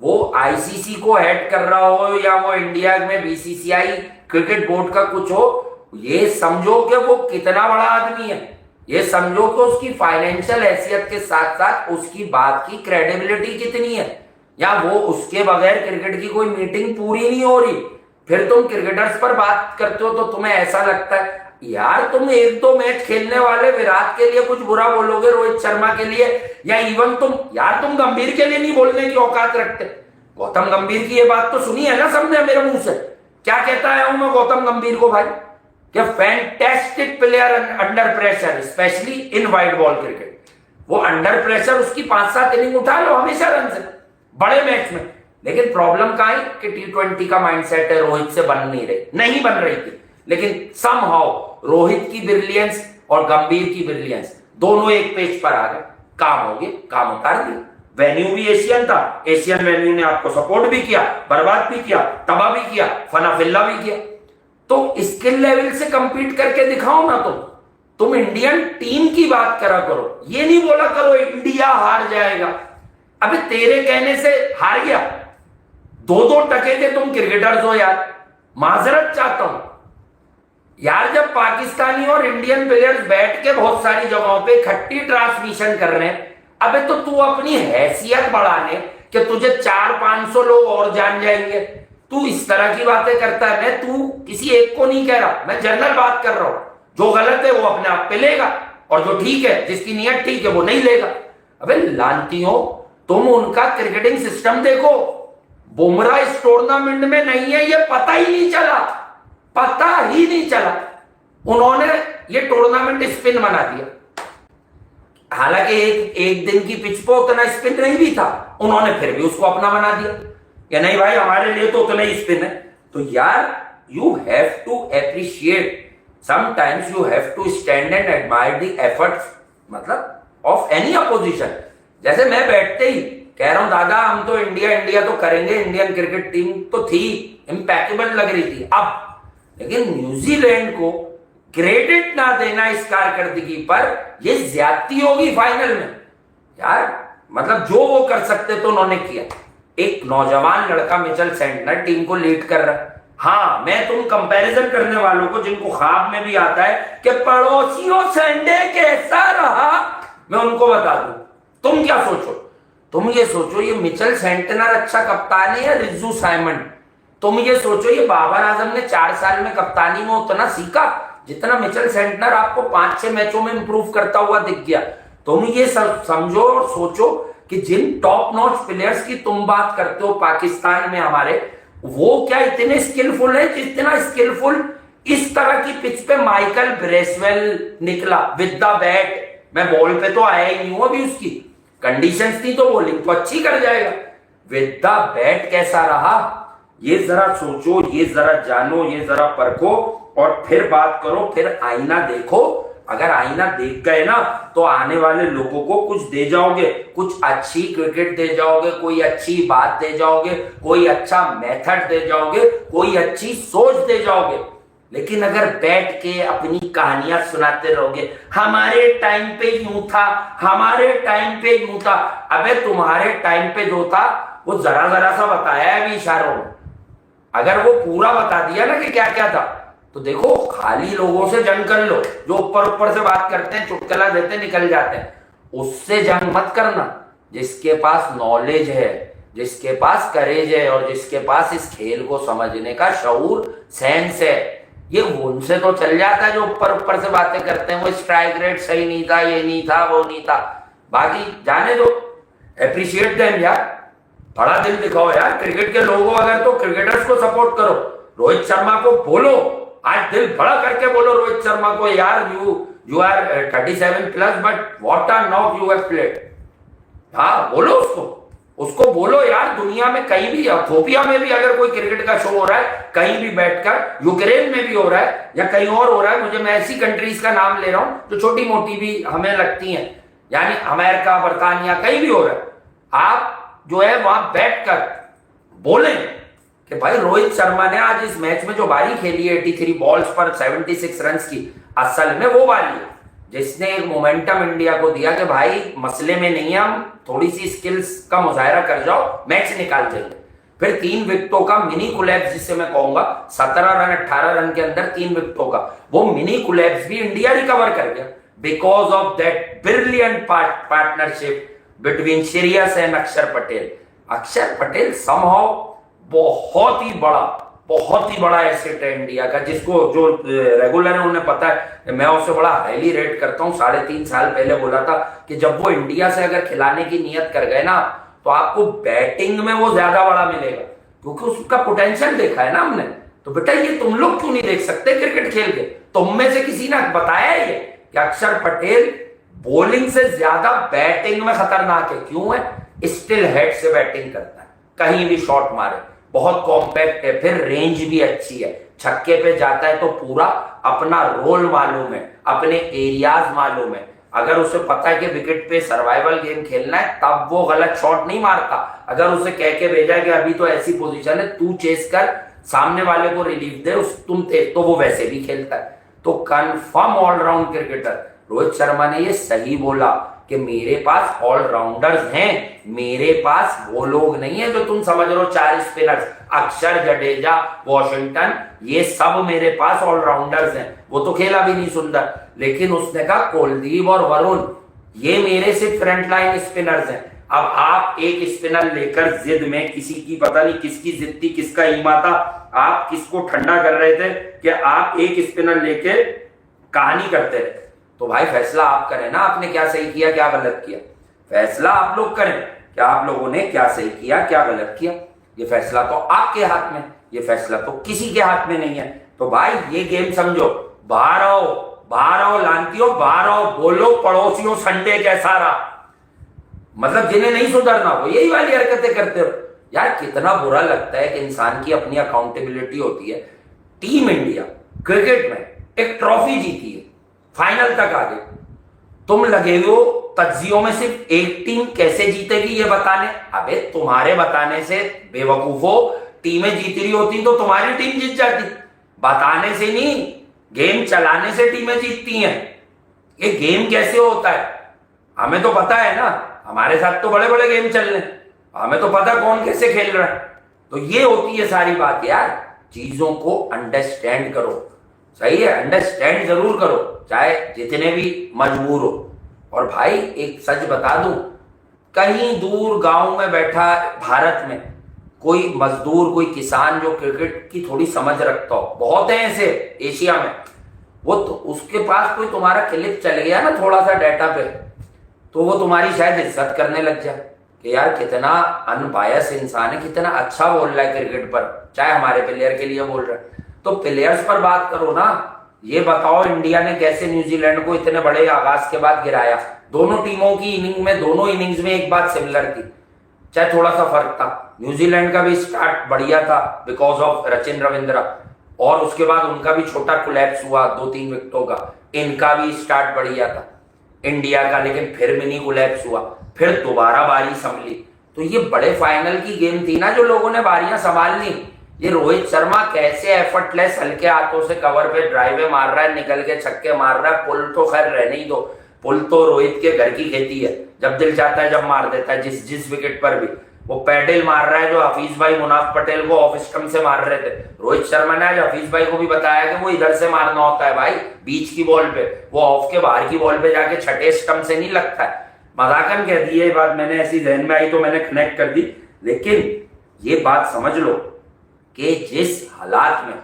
वो आईसीसी को हेड कर रहा हो या वो इंडिया में बीसीसीआई क्रिकेट बोर्ड का कुछ हो, ये समझो कि वो कितना बड़ा आदमी है, ये समझो कि उसकी फाइनेंशियल हैसियत के साथ साथ उसकी बात की क्रेडिबिलिटी कितनी है, या वो उसके बगैर क्रिकेट की कोई मीटिंग पूरी नहीं हो रही। फिर तुम क्रिकेटर्स पर बात करते हो तो तुम्हें ऐसा लगता है यार तुम 1-2 मैच खेलने वाले विराट के लिए कुछ बुरा बोलोगे, रोहित शर्मा के लिए, या इवन तुम गंभीर के लिए नहीं बोलने की औकात रखते। गौतम गंभीर की ये बात तो सुनी है ना सबने मेरे मुंह से, क्या कहता है मैं गौतम गंभीर को भाई, क्या fantastic player under pressure, specially in wide ball cricket. वो अंडर प्रेशर उसकी 5-7 इनिंग उठा लो हमेशा रन से बड़े मैच में। लेकिन प्रॉब्लम कहां है कि T20 का माइंडसेट है, रोहित से बन नहीं बन रही थी, लेकिन समहाउ रोहित की ब्रिलियंस और गंभीर की ब्रिलियंस दोनों एक पेज पर आ गए, काम हो गए, काम उतार दिया। वेन्यू भी एशियन था, एशियन वेन्यू ने आपको सपोर्ट भी किया, बर्बाद भी किया, तबाह भी किया, फनाफिल्ला भी किया। तो स्किल लेवल से कंपीट करके दिखाओ ना, तुम इंडियन टीम की बात करा करो, ये नहीं बोला करो इंडिया हार जाएगा। अबे तेरे कहने से हार गया, 2-2 टके के तुम क्रिकेटर्स हो यार, माजरत चाहता हूं, यार जब पाकिस्तानी और इंडियन प्लेयर्स बैठ के बहुत सारी जगहों पे इकट्ठी ट्रांसमिशन कर रहे हैं, अबे तो तू अपनी हैसियत बढ़ाने कि तुझे 400-500 लोग और जान जाएंगे, तू इस तरह की बातें करता है। मैं तू किसी एक को नहीं कह रहा, मैं जनरल बात कर रहा हूं। जो गलत है वो अपने आप पे लेगा और जो ठीक है, जिसकी नीयत ठीक है, वो नहीं लेगा। अबे लानतियों, तुम उनका क्रिकेटिंग सिस्टम देखो। बुमराह इस टूर्नामेंट में नहीं है, ये पता ही नहीं चला, पता ही नहीं चला। उन्होंने ये टूर्नामेंट स्पिन बना दिया। हालांकि एक दिन की पिच पर उतना स्पिन नहीं भी था, उन्होंने फिर भी उसको अपना बना दिया कि नहीं भाई हमारे लिए तो उतना ही स्पिन है। तो यार you have to appreciate, sometimes you have to stand and admire the efforts मतलब ऑफ एनी अपोजिशन। जैसे मैं बैठते ही कह रहा हूं दादा हम तो इंडिया तो करेंगे, इंडियन क्रिकेट टीम तो थी, इम्पैक्टेबल लग रही थी अब, लेकिन न्यूजीलैंड को क्रेडिट ना देना इस कारकर्दगी पर, यह ज्यादती होगी फाइनल में। यार मतलब जो वो कर सकते तो उन्होंने किया। एक नौजवान लड़का मिचेल सेंटनर टीम को लीड कर रहा है। हाँ, मैं तुम कंपैरिजन करने वालों को जिनको ख्वाब में भी आता है कि पड़ोसियों संडे कैसा रहा, मैं उनको बता दूं, तुम क्या सोचो? तुम ये सोचो ये मिचेल सेंटनर अच्छा कप्तान है या रिजू साइमन? तुम ये सोचो ये बाबर आजम ने 4 साल में कप्तानी में उतना सीखा जितना मिचेल सेंटनर आपको 5-6 मैचों में इंप्रूव करता हुआ दिख गया। तुम ये समझो और सोचो कि जिन टॉप नॉच प्लेयर्स की तुम बात करते हो पाकिस्तान में हमारे, वो क्या इतने स्किलफुल है जितना स्किलफुल इस तरह की पिच पे माइकल ब्रेसवेल निकला विद द बैट। मैं बॉल पे तो आया ही नहीं हूं, अभी उसकी कंडीशंस थी तो बॉलिंग तो अच्छी कर जाएगा। विद द बैट कैसा रहा, ये जरा सोचो, ये जरा जानो, ये जरा परखो और फिर बात करो, फिर आईना देखो। अगर आईना देख गए ना तो आने वाले लोगों को कुछ दे जाओगे, कुछ अच्छी क्रिकेट दे जाओगे, कोई अच्छी बात दे जाओगे, कोई अच्छा मेथड दे जाओगे, कोई अच्छी सोच दे जाओगे। लेकिन अगर बैठ के अपनी कहानियां सुनाते रहोगे, हमारे टाइम पे यूं था, हमारे टाइम पे यूं था, अबे तुम्हारे टाइम पे जो था वो जरा जरा सा बताया है अभी इशारों में। अगर वो पूरा बता दिया ना कि क्या क्या था, तो देखो खाली लोगों से जंग कर लो, जो ऊपर ऊपर से बात करते हैं, चुटकुला देते निकल जाते हैं, उससे जंग मत करना। जिसके पास नॉलेज है, जिसके पास करेज है और जिसके पास इस खेल को समझने का शऊर, सेंस है, ये उनसे तो चल जाता है। जो ऊपर ऊपर से बातें करते हैं, वो स्ट्राइक रेट सही नहीं था, ये नहीं था, वो नहीं था, बाकी जाने दो, एप्रिशिएट देम यार, बड़ा दिल दिखाओ यार। क्रिकेट के लोगों अगर तो क्रिकेटर्स को सपोर्ट करो, रोहित शर्मा को बोलो, आज दिल बड़ा करके बोलो रोहित शर्मा को, यार you are 37 plus but what are knock you have played. हाँ बोलो उसको बोलो यार। दुनिया में कहीं भी, इथियोपिया में भी अगर कोई क्रिकेट का शो हो रहा है, कहीं भी बैठकर, यूक्रेन में भी हो रहा है या कहीं और हो रहा है, मुझे मैं ऐसी कंट्रीज का नाम ले रहा हूं जो छोटी मोटी भी हमें लगती हैं, यानी अमेरिका, बर्तानिया, कहीं भी हो रहा है, आप जो है वहां बैठकर बोले कि भाई रोहित शर्मा ने आज इस मैच में जो बारी खेली है 83 बॉल्स पर 76 रन्स की, असल में वो बारी है जिसने एक मोमेंटम इंडिया को दिया कि भाई मसले में नहीं है, हम थोड़ी सी स्किल्स का मुजाहरा कर जाओ, मैच निकाल देंगे। फिर 3 विकेटों का मिनी कोलैप्स, जिसे मैं कहूंगा 17 रन 18 रन के अंदर 3 विकेटों का वो मिनी कोलैप्स भी इंडिया रिकवर कर गया because of that brilliant partnership between Shreyas and Akshar Patel. अक्षर पटेल समहाउ बहुत ही बड़ा एसेट है इंडिया का, जिसको जो रेगुलर है उन्हें पता है, मैं उसे बड़ा हाईली रेट करता हूं। 3.5 साल पहले बोला था कि जब वो इंडिया से अगर खिलाने की नियत कर गए ना तो आपको बैटिंग में वो ज्यादा बड़ा मिलेगा, क्योंकि उसका पोटेंशियल देखा है ना हमने। तो बेटा ये तुम लोग क्यों नहीं देख सकते क्रिकेट खेल के? तुम में से किसी ने बताया ये कि अक्षर पटेल बॉलिंग से ज्यादा बैटिंग में खतरनाक है? क्यों है? स्टिल हेड से बैटिंग करता है, कहीं भी शॉट मारे, बहुत कॉम्पैक्ट है, फिर रेंज भी अच्छी है, छक्के पे जाता है तो पूरा अपना रोल मालूम है, अपने एरियाज मालूम है। अगर उसे पता है कि विकेट पे सर्वाइवल गेम खेलना है तब वो गलत शॉट नहीं मारता। अगर उसे कह के भेजा कि अभी तो ऐसी पोजीशन है, तू चेस कर, सामने वाले को रिलीफ दे, तुम तेज, तो वो वैसे भी खेलता है। तो confirm allround cricketer. Rohit Sharma ने ये सही बोला कि मेरे पास ऑलराउंडर्स हैं, मेरे पास वो लोग नहीं है जो तुम समझ रहे हो 4 स्पिनर्स, अक्षर, जडेजा, वॉशिंगटन, ये सब मेरे पास ऑलराउंडर्स हैं। वो तो खेला भी नहीं सुंदर, लेकिन उसने कहा कुलदीप और वरुण ये मेरे सिर्फ फ्रंट लाइन स्पिनर्स हैं। अब आप एक स्पिनर लेकर जिद में, किसी की पता नहीं किसकी जिद थी, किसका ईमा था, आप किसको ठंडा कर रहे थे कि आप एक स्पिनर लेके कहानी करते रहे। तो भाई फैसला आप करें ना, आपने क्या सही किया क्या गलत किया, फैसला आप लोग करें कि आप लोगों ने क्या सही किया क्या गलत किया। ये फैसला तो आपके हाथ में, ये फैसला तो किसी के हाथ में नहीं है। तो भाई ये गेम समझो, बाहर आओ लानतियों, बाहर आओ, बोलो पड़ोसियों संडे कैसा रहा। मतलब जिन्हें नहीं सुधरना वो यही वाली हरकतें करते हो यार। कितना बुरा लगता है कि इंसान की अपनी अकाउंटेबिलिटी होती है। टीम इंडिया क्रिकेट में एक ट्रॉफी जीती है, फाइनल तक आ गई, तुम लगे हो तज्जियों में सिर्फ एक टीम कैसे जीतेगी ये बताने। अबे तुम्हारे बताने से बेवकूफो, टीमें जीत रही होती तो तुम्हारी टीम जीत जाती, बताने से नहीं, गेम चलाने से टीमें जीतती हैं। ये गेम कैसे होता है हमें तो पता है ना, हमारे साथ तो बड़े बड़े गेम चल रहे हैं, हमें तो पता कौन कैसे खेल रहा है। तो ये होती है सारी बात यार, चीजों को अंडरस्टैंड करो, सही है, अंडरस्टैंड जरूर करो, चाहे जितने भी मजबूर हो। और भाई एक सच बता दूं, कहीं दूर गांव में बैठा भारत में कोई मजदूर, कोई किसान जो क्रिकेट की थोड़ी समझ रखता हो, बहुत है ऐसे एशिया में, वो तो उसके पास कोई तुम्हारा क्लिप चल गया ना थोड़ा सा डाटा पे, तो वो तुम्हारी शायद इज्जत करने लग जाए कि यार कितना अनबायस इंसान है, कितना अच्छा बोल रहा है क्रिकेट पर, चाहे हमारे प्लेयर के लिए बोल रहा है। तो प्लेयर्स पर बात करो ना। ये बताओ इंडिया ने कैसे न्यूजीलैंड को इतने बड़े आगाज के बाद गिराया। दोनों टीमों की इनिंग में, दोनों इनिंग्स में एक बात सिमिलर थी, चाहे थोड़ा सा फर्क था। न्यूजीलैंड का भी स्टार्ट बढ़िया था बिकॉज ऑफ सचिन रविंद्र, और उसके बाद उनका भी छोटा कोलैप्स हुआ 2-3 विकेटों का। इनका भी स्टार्ट बढ़िया था इंडिया का, लेकिन फिर मिनी कोलैप्स हुआ, फिर दोबारा बारी संभली। तो ये बड़े फाइनल की गेम थी ना जो लोगों ने बारियां संभाल ली। ये रोहित शर्मा कैसे एफर्टलेस हल्के हाथों से कवर पे ड्राइवे मार रहा है, निकल के छक्के मार रहा है। पुल तो खैर रहने ही दो, पुल तो रोहित के घर की खेती है, जब दिल चाहता है जब मार देता है, जिस विकेट पर भी। वो पैडल मार रहा है जो हफीज भाई मुनाफ पटेल को ऑफ स्टंप से मार रहे थे। रोहित शर्मा ने आज हफीज भाई को भी बताया कि वो इधर से मारना होता है भाई, बीच की बॉल पे, वो ऑफ के बाहर की बॉल पे जाके छठे स्टंप से नहीं लगता है। मजाकन कह दी ये बात, मैंने ऐसी जहन में आई तो मैंने कनेक्ट कर दी। लेकिन ये बात समझ लो कि जिस हालात में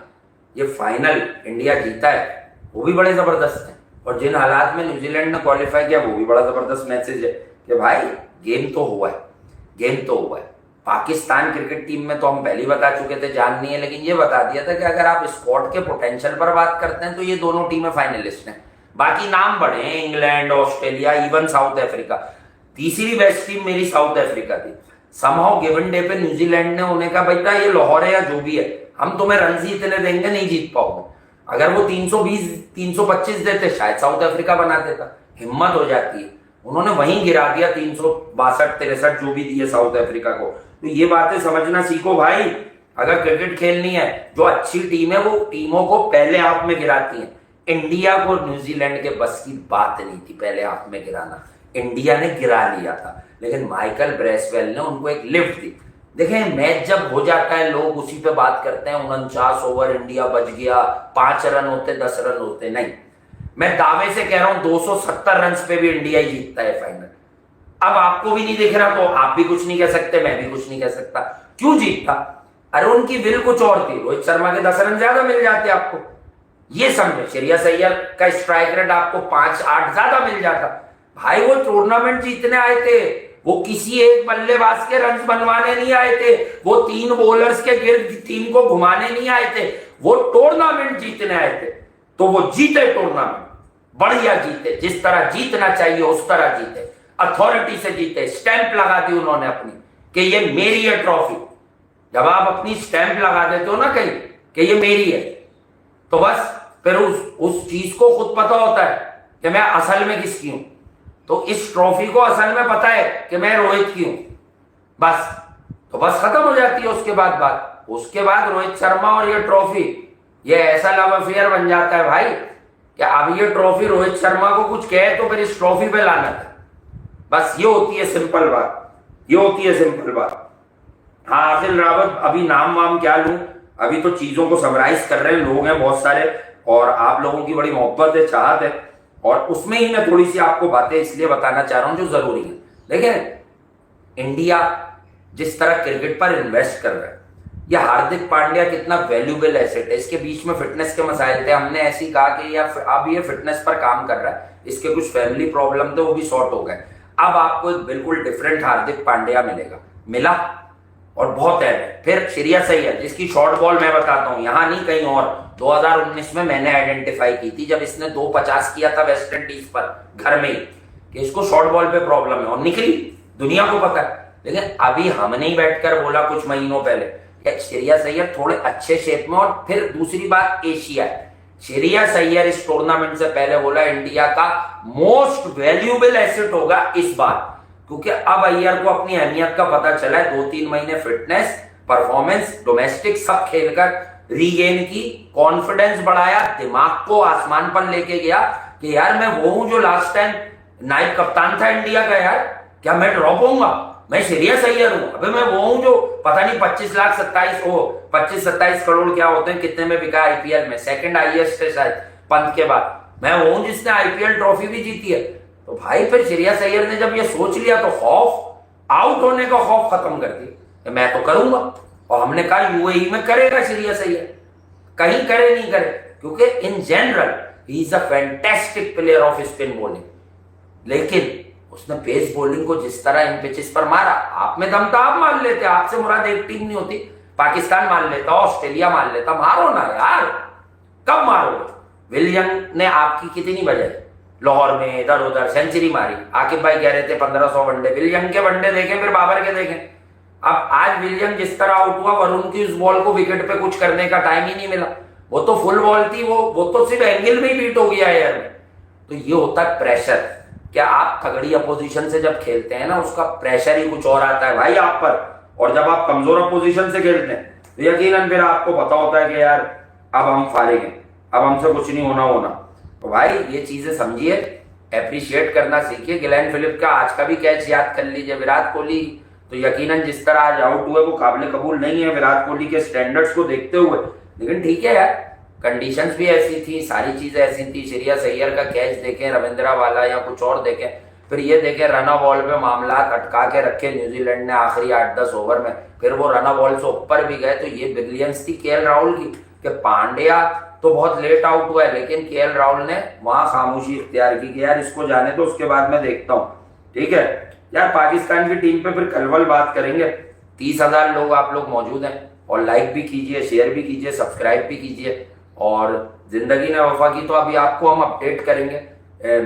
ये फाइनल इंडिया जीता है वो भी बड़े जबरदस्त है, और जिन हालात में न्यूजीलैंड ने क्वालिफाई किया वो भी बड़ा जबरदस्त मैसेज है कि भाई गेम तो हुआ है, गेम तो हुआ है। पाकिस्तान क्रिकेट टीम में तो हम पहले ही बता चुके थे, जान नहीं है, लेकिन ये बता दिया था कि अगर आप स्क्वाड के पोटेंशियल पर बात करते हैं तो ये दोनों टीमें फाइनलिस्ट हैं। बाकी नाम बड़े हैं, England, Australia, even south Africa. तीसरी बेस्ट टीम मेरी साउथ अफ्रीका थी। समहाउ गिवन डे पे न्यूजीलैंड ने उन्हें कहा बेटा ये लाहौर है या जो भी है, हम तुम्हें रन ही इतने देंगे, नहीं जीत पाओगे। अगर वो 320 325 देते शायद साउथ अफ्रीका बना देता। हिम्मत हो जाती है, उन्होंने वहीं गिरा दिया 362 63 जो भी दिए साउथ अफ्रीका को। तो ये बातें समझना सीखो भाई, अगर क्रिकेट खेलनी है, जो अच्छी टीम है वो टीमों को पहले हाफ में गिराती है। इंडिया को न्यूजीलैंड के बस की बात नहीं थी पहले हाफ में गिराना, इंडिया ने गिरा लिया था, लेकिन माइकल ब्रेसवेल ने उनको एक लिफ्ट दी। देखें मैच जब हो जाता है लोग उसी पे बात करते हैं, 49 ओवर इंडिया बच गया, 5 रन होते 10 रन होते, नहीं, मैं दावे से कह रहा हूं 270 रन पे भी इंडिया ही जीतता है फाइनल। अब आपको भी नहीं दिख रहा तो आप भी कुछ नहीं कह सकते, मैं भी कुछ नहीं कह सकता। क्यों जीतता? अरे उनकी विल कुछ और थी, रोहित शर्मा के 10 रन ज्यादा मिल जाते आपको, ये समझे। श्रेयस अय्यर का स्ट्राइक रेट आपको 5-8 ज्यादा मिल जाता। भाई वो टूर्नामेंट जीतने आए थे, वो किसी एक बल्लेबाज के रन बनवाने नहीं आए थे, वो 3 बॉलर्स के गिर्द टीम को घुमाने नहीं आए थे, वो टूर्नामेंट जीतने आए थे। तो वो जीते टूर्नामेंट, बढ़िया जीते, जिस तरह जीतना चाहिए उस तरह जीते, अथॉरिटी से जीते। स्टैंप लगा दी उन्होंने अपनी कि ये मेरी है ट्रॉफी। जब आप अपनी स्टैंप लगा देते हो ना कहीं कि ये मेरी है, तो बस फिर उस चीज को खुद पता होता है कि मैं असल में किसकी हूं। तो इस ट्रॉफी को असल में पता है कि मैं रोहित की हूं, बस। तो बस खत्म हो जाती है उसके बाद बात। उसके बाद रोहित शर्मा और ये ट्रॉफी, ये ऐसा लव अफेयर बन जाता है भाई कि अब ये ट्रॉफी रोहित शर्मा को कुछ कहे तो फिर इस ट्रॉफी पे लानत है। बस ये होती है सिंपल बात, ये होती है सिंपल बात। हाँ आखिल रावत, अभी नाम वाम क्या लूं, अभी तो चीजों को समराइज कर रहे हैं, लोग हैं बहुत सारे और आप लोगों की बड़ी मोहब्बत है, चाहत है, और उसमें ही मैं थोड़ी सी आपको बातें इसलिए बताना चाह रहा हूं जो जरूरी है। देखिए इंडिया जिस तरह क्रिकेट पर इन्वेस्ट कर रहा है, या हार्दिक पांड्या कितना वैल्यूबल एसेट है, इसके बीच में फिटनेस के मसाइल थे, हमने ऐसी कहा कि अब ये फिटनेस पर काम कर रहा है, इसके कुछ फैमिली प्रॉब्लम थे वो भी सॉर्ट हो गए, अब आपको एक बिल्कुल डिफरेंट हार्दिक पांड्या मिला और बहुत है। फिर श्रेयस अय्यर जिसकी शॉर्ट बॉल मैं बताता हूं, यहां नहीं कहीं और, 2019 में मैंने आइडेंटिफाई की थी जब इसने 250 किया था वेस्ट इंडीज पर घर में ही, कि इसको शॉर्ट बॉल पे प्रॉब्लम है, और निकली, दुनिया को पता है। लेकिन अभी हमने ही बैठकर बोला कुछ महीनों पहले श्रेयस अय्यर थोड़े अच्छे शेप में, और फिर दूसरी बात एशिया है, श्रेयस अय्यर इस टूर्नामेंट से पहले बोला इंडिया का मोस्ट वैल्यूएबल एसेट होगा इस बार, क्योंकि अब अय्यर को अपनी अहमियत का पता चला है। 2-3 महीने फिटनेस, परफॉर्मेंस, डोमेस्टिक सब खेलकर रीगेन की, कॉन्फिडेंस बढ़ाया, दिमाग को आसमान पर लेके गया कि यार मैं वो हूं जो लास्ट टाइम नायब कप्तान था इंडिया का, यार क्या मैं ड्रॉप होऊंगा, मैं श्रेयस अय्यर हूं, अबे मैं वो हूं जो पता नहीं 25-27 करोड़ क्या होते हैं, कितने में बिका आईपीएल में, सेकंड हाईएस्ट है शायद पंत के बाद, मैं वो हूं जिसने आईपीएल ट्रॉफी भी जीती है। तो भाई फिर श्रेयस अय्यर ने जब ये सोच लिया तो खौफ, आउट होने का खौफ खत्म कर दिया, मैं तो करूंगा, और हमने कहा यूएई में करेगा श्रेयस अय्यर, कहीं करे नहीं करे, क्योंकि in general he is a fantastic player off spin bowling, लेकिन उसने पेस बॉलिंग को जिस तरह इन पिचेस पर मारा, आप में दम था आप मान लेते, आपसे मुराद एक टीम नहीं होती, पाकिस्तान मान लेता, ऑस्ट्रेलिया मान लेता, मारो ना यार, कब मारोगे। विलियम ने आपकी कितनी बजाई लाहौर में, इधर उधर सेंचुरी मारी, आकिब भाई कह रहे थे 1500 वनडे, विलियम के वनडे देखें फिर बाबर के देखें। अब आज विलियम जिस तरह आउट हुआ, वरुण की उस बॉल को विकेट पे कुछ करने का टाइम ही नहीं मिला, वो तो फुल बॉल थी, वो तो सिर्फ एंगल में ही बीट हो गया यार। तो ये होता है प्रेशर, क्या आप तगड़ी अपोजिशन से जब खेलते हैं ना, उसका प्रेशर ही कुछ और आता है भाई आप पर, और जब आप कमजोर अपोजिशन से खेलते हैं तो यकीनन फिर आपको पता होता है कि यार अब हम फारिग हैं, अब हमसे कुछ नहीं होना। तो भाई ये चीजें समझिए, एप्रिशिएट करना सीखिए। ग्लेन फिलिप का आज का भी कैच याद कर लीजिए, विराट कोहली तो यकीनन जिस तरह आज आउट हुए वो काबिल कबूल नहीं है विराट कोहली के स्टैंडर्ड्स को देखते हुए, लेकिन ठीक है यार, कंडीशंस भी ऐसी थी, सारी चीजें ऐसी थी। श्रेयस अय्यर का कैच देखें, रविंद्रा वाला या कुछ और देखें, फिर ये देखें रन बॉल पे मामला अटका के रखे न्यूजीलैंड ने आखिरी 8-10 ओवर में, फिर वो रन बॉल से ऊपर भी गए। तो ये ब्रिलियंस थी केएल राहुल की, कि पांड्या तो बहुत लेट आउट हुआ है, लेकिन केएल राहुल ने वहां खामोशी इख्तियार की कि यार इसको जाने तो उसके बाद मैं देखता हूं, ठीक है यार। पाकिस्तान की टीम पे फिर कल वल बात करेंगे। 30,000 लोग आप लोग मौजूद हैं, और लाइक भी कीजिए, शेयर भी कीजिए, सब्सक्राइब भी कीजिए, और जिंदगी ने वफा की तो अभी आपको हम अपडेट करेंगे।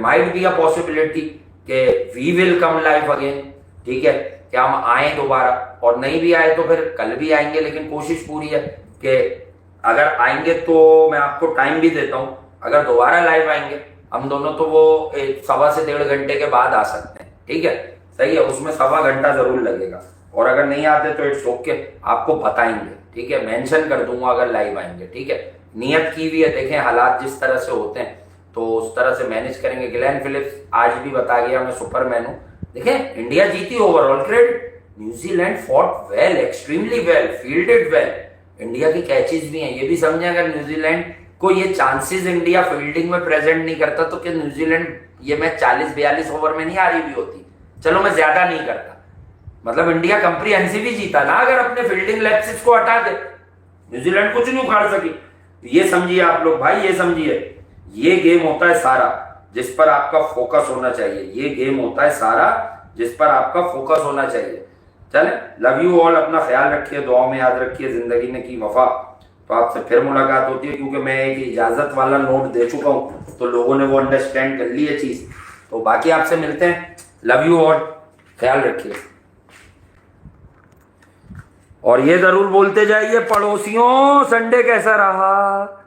माइट बी अ पॉसिबिलिटी कि we will come live again, ठीक है, कि हम आए दोबारा, और नहीं भी आए तो फिर कल भी आएंगे, लेकिन कोशिश पूरी है कि अगर आएंगे तो मैं आपको टाइम भी देता हूं, अगर दोबारा लाइव आएंगे हम दोनों तो वो 1.25 से 1.5 घंटे के बाद आ सकते हैं, ठीक है, सही है, उसमें 1.25 घंटा जरूर लगेगा, और अगर नहीं आते तो इट्स ओके, आपको बताएंगे, ठीक है, मेंशन कर दूंगा अगर लाइव आएंगे, ठीक है। नियत की हुई है, देखें हालात जिस तरह से होते हैं तो उस तरह से मैनेज करेंगे। ग्लेन फिलिप्स आज भी बता गया मैं सुपरमैन हूं। देखें इंडिया जीती, overall credit, New Zealand fought well, extremely well, fielded well, India की कैचेस भी हैं, ये भी समझें अगर न्यूजीलैंड को ये चांसेस इंडिया फील्डिंग में प्रेजेंट नहीं करता तो क्या न्यूजीलैंड ये मैच 40-42 ओवर में नहीं हारी भी होती। चलो मैं ज्यादा नहीं करता, मतलब इंडिया कंप्रीहेंसिव ही जीता ना अगर अपने फील्डिंग लैप्सेस को हटा दे, न्यूजीलैंड कुछ नहीं उखाड़ सकी। ये समझिए आप लोग भाई, ये समझिए, ये गेम होता है सारा जिस पर आपका फोकस होना चाहिए, ये गेम होता है सारा जिस पर आपका फोकस होना चाहिए। चले, लव यू ऑल, अपना ख्याल रखिए, दुआओं में याद रखिए, जिंदगी ने की वफा। तो आपसे फिर मुलाकात होती है, क्योंकि मैं एक इजाजत वाला नोट दे चुका हूं तो लोगों ने वो अंडरस्टैंड कर ली है चीज। तो बाकी आपसे मिलते हैं, लव यू ऑल, ख्याल रखिए, और ये जरूर बोलते जाइए पड़ोसियों संडे कैसा रहा।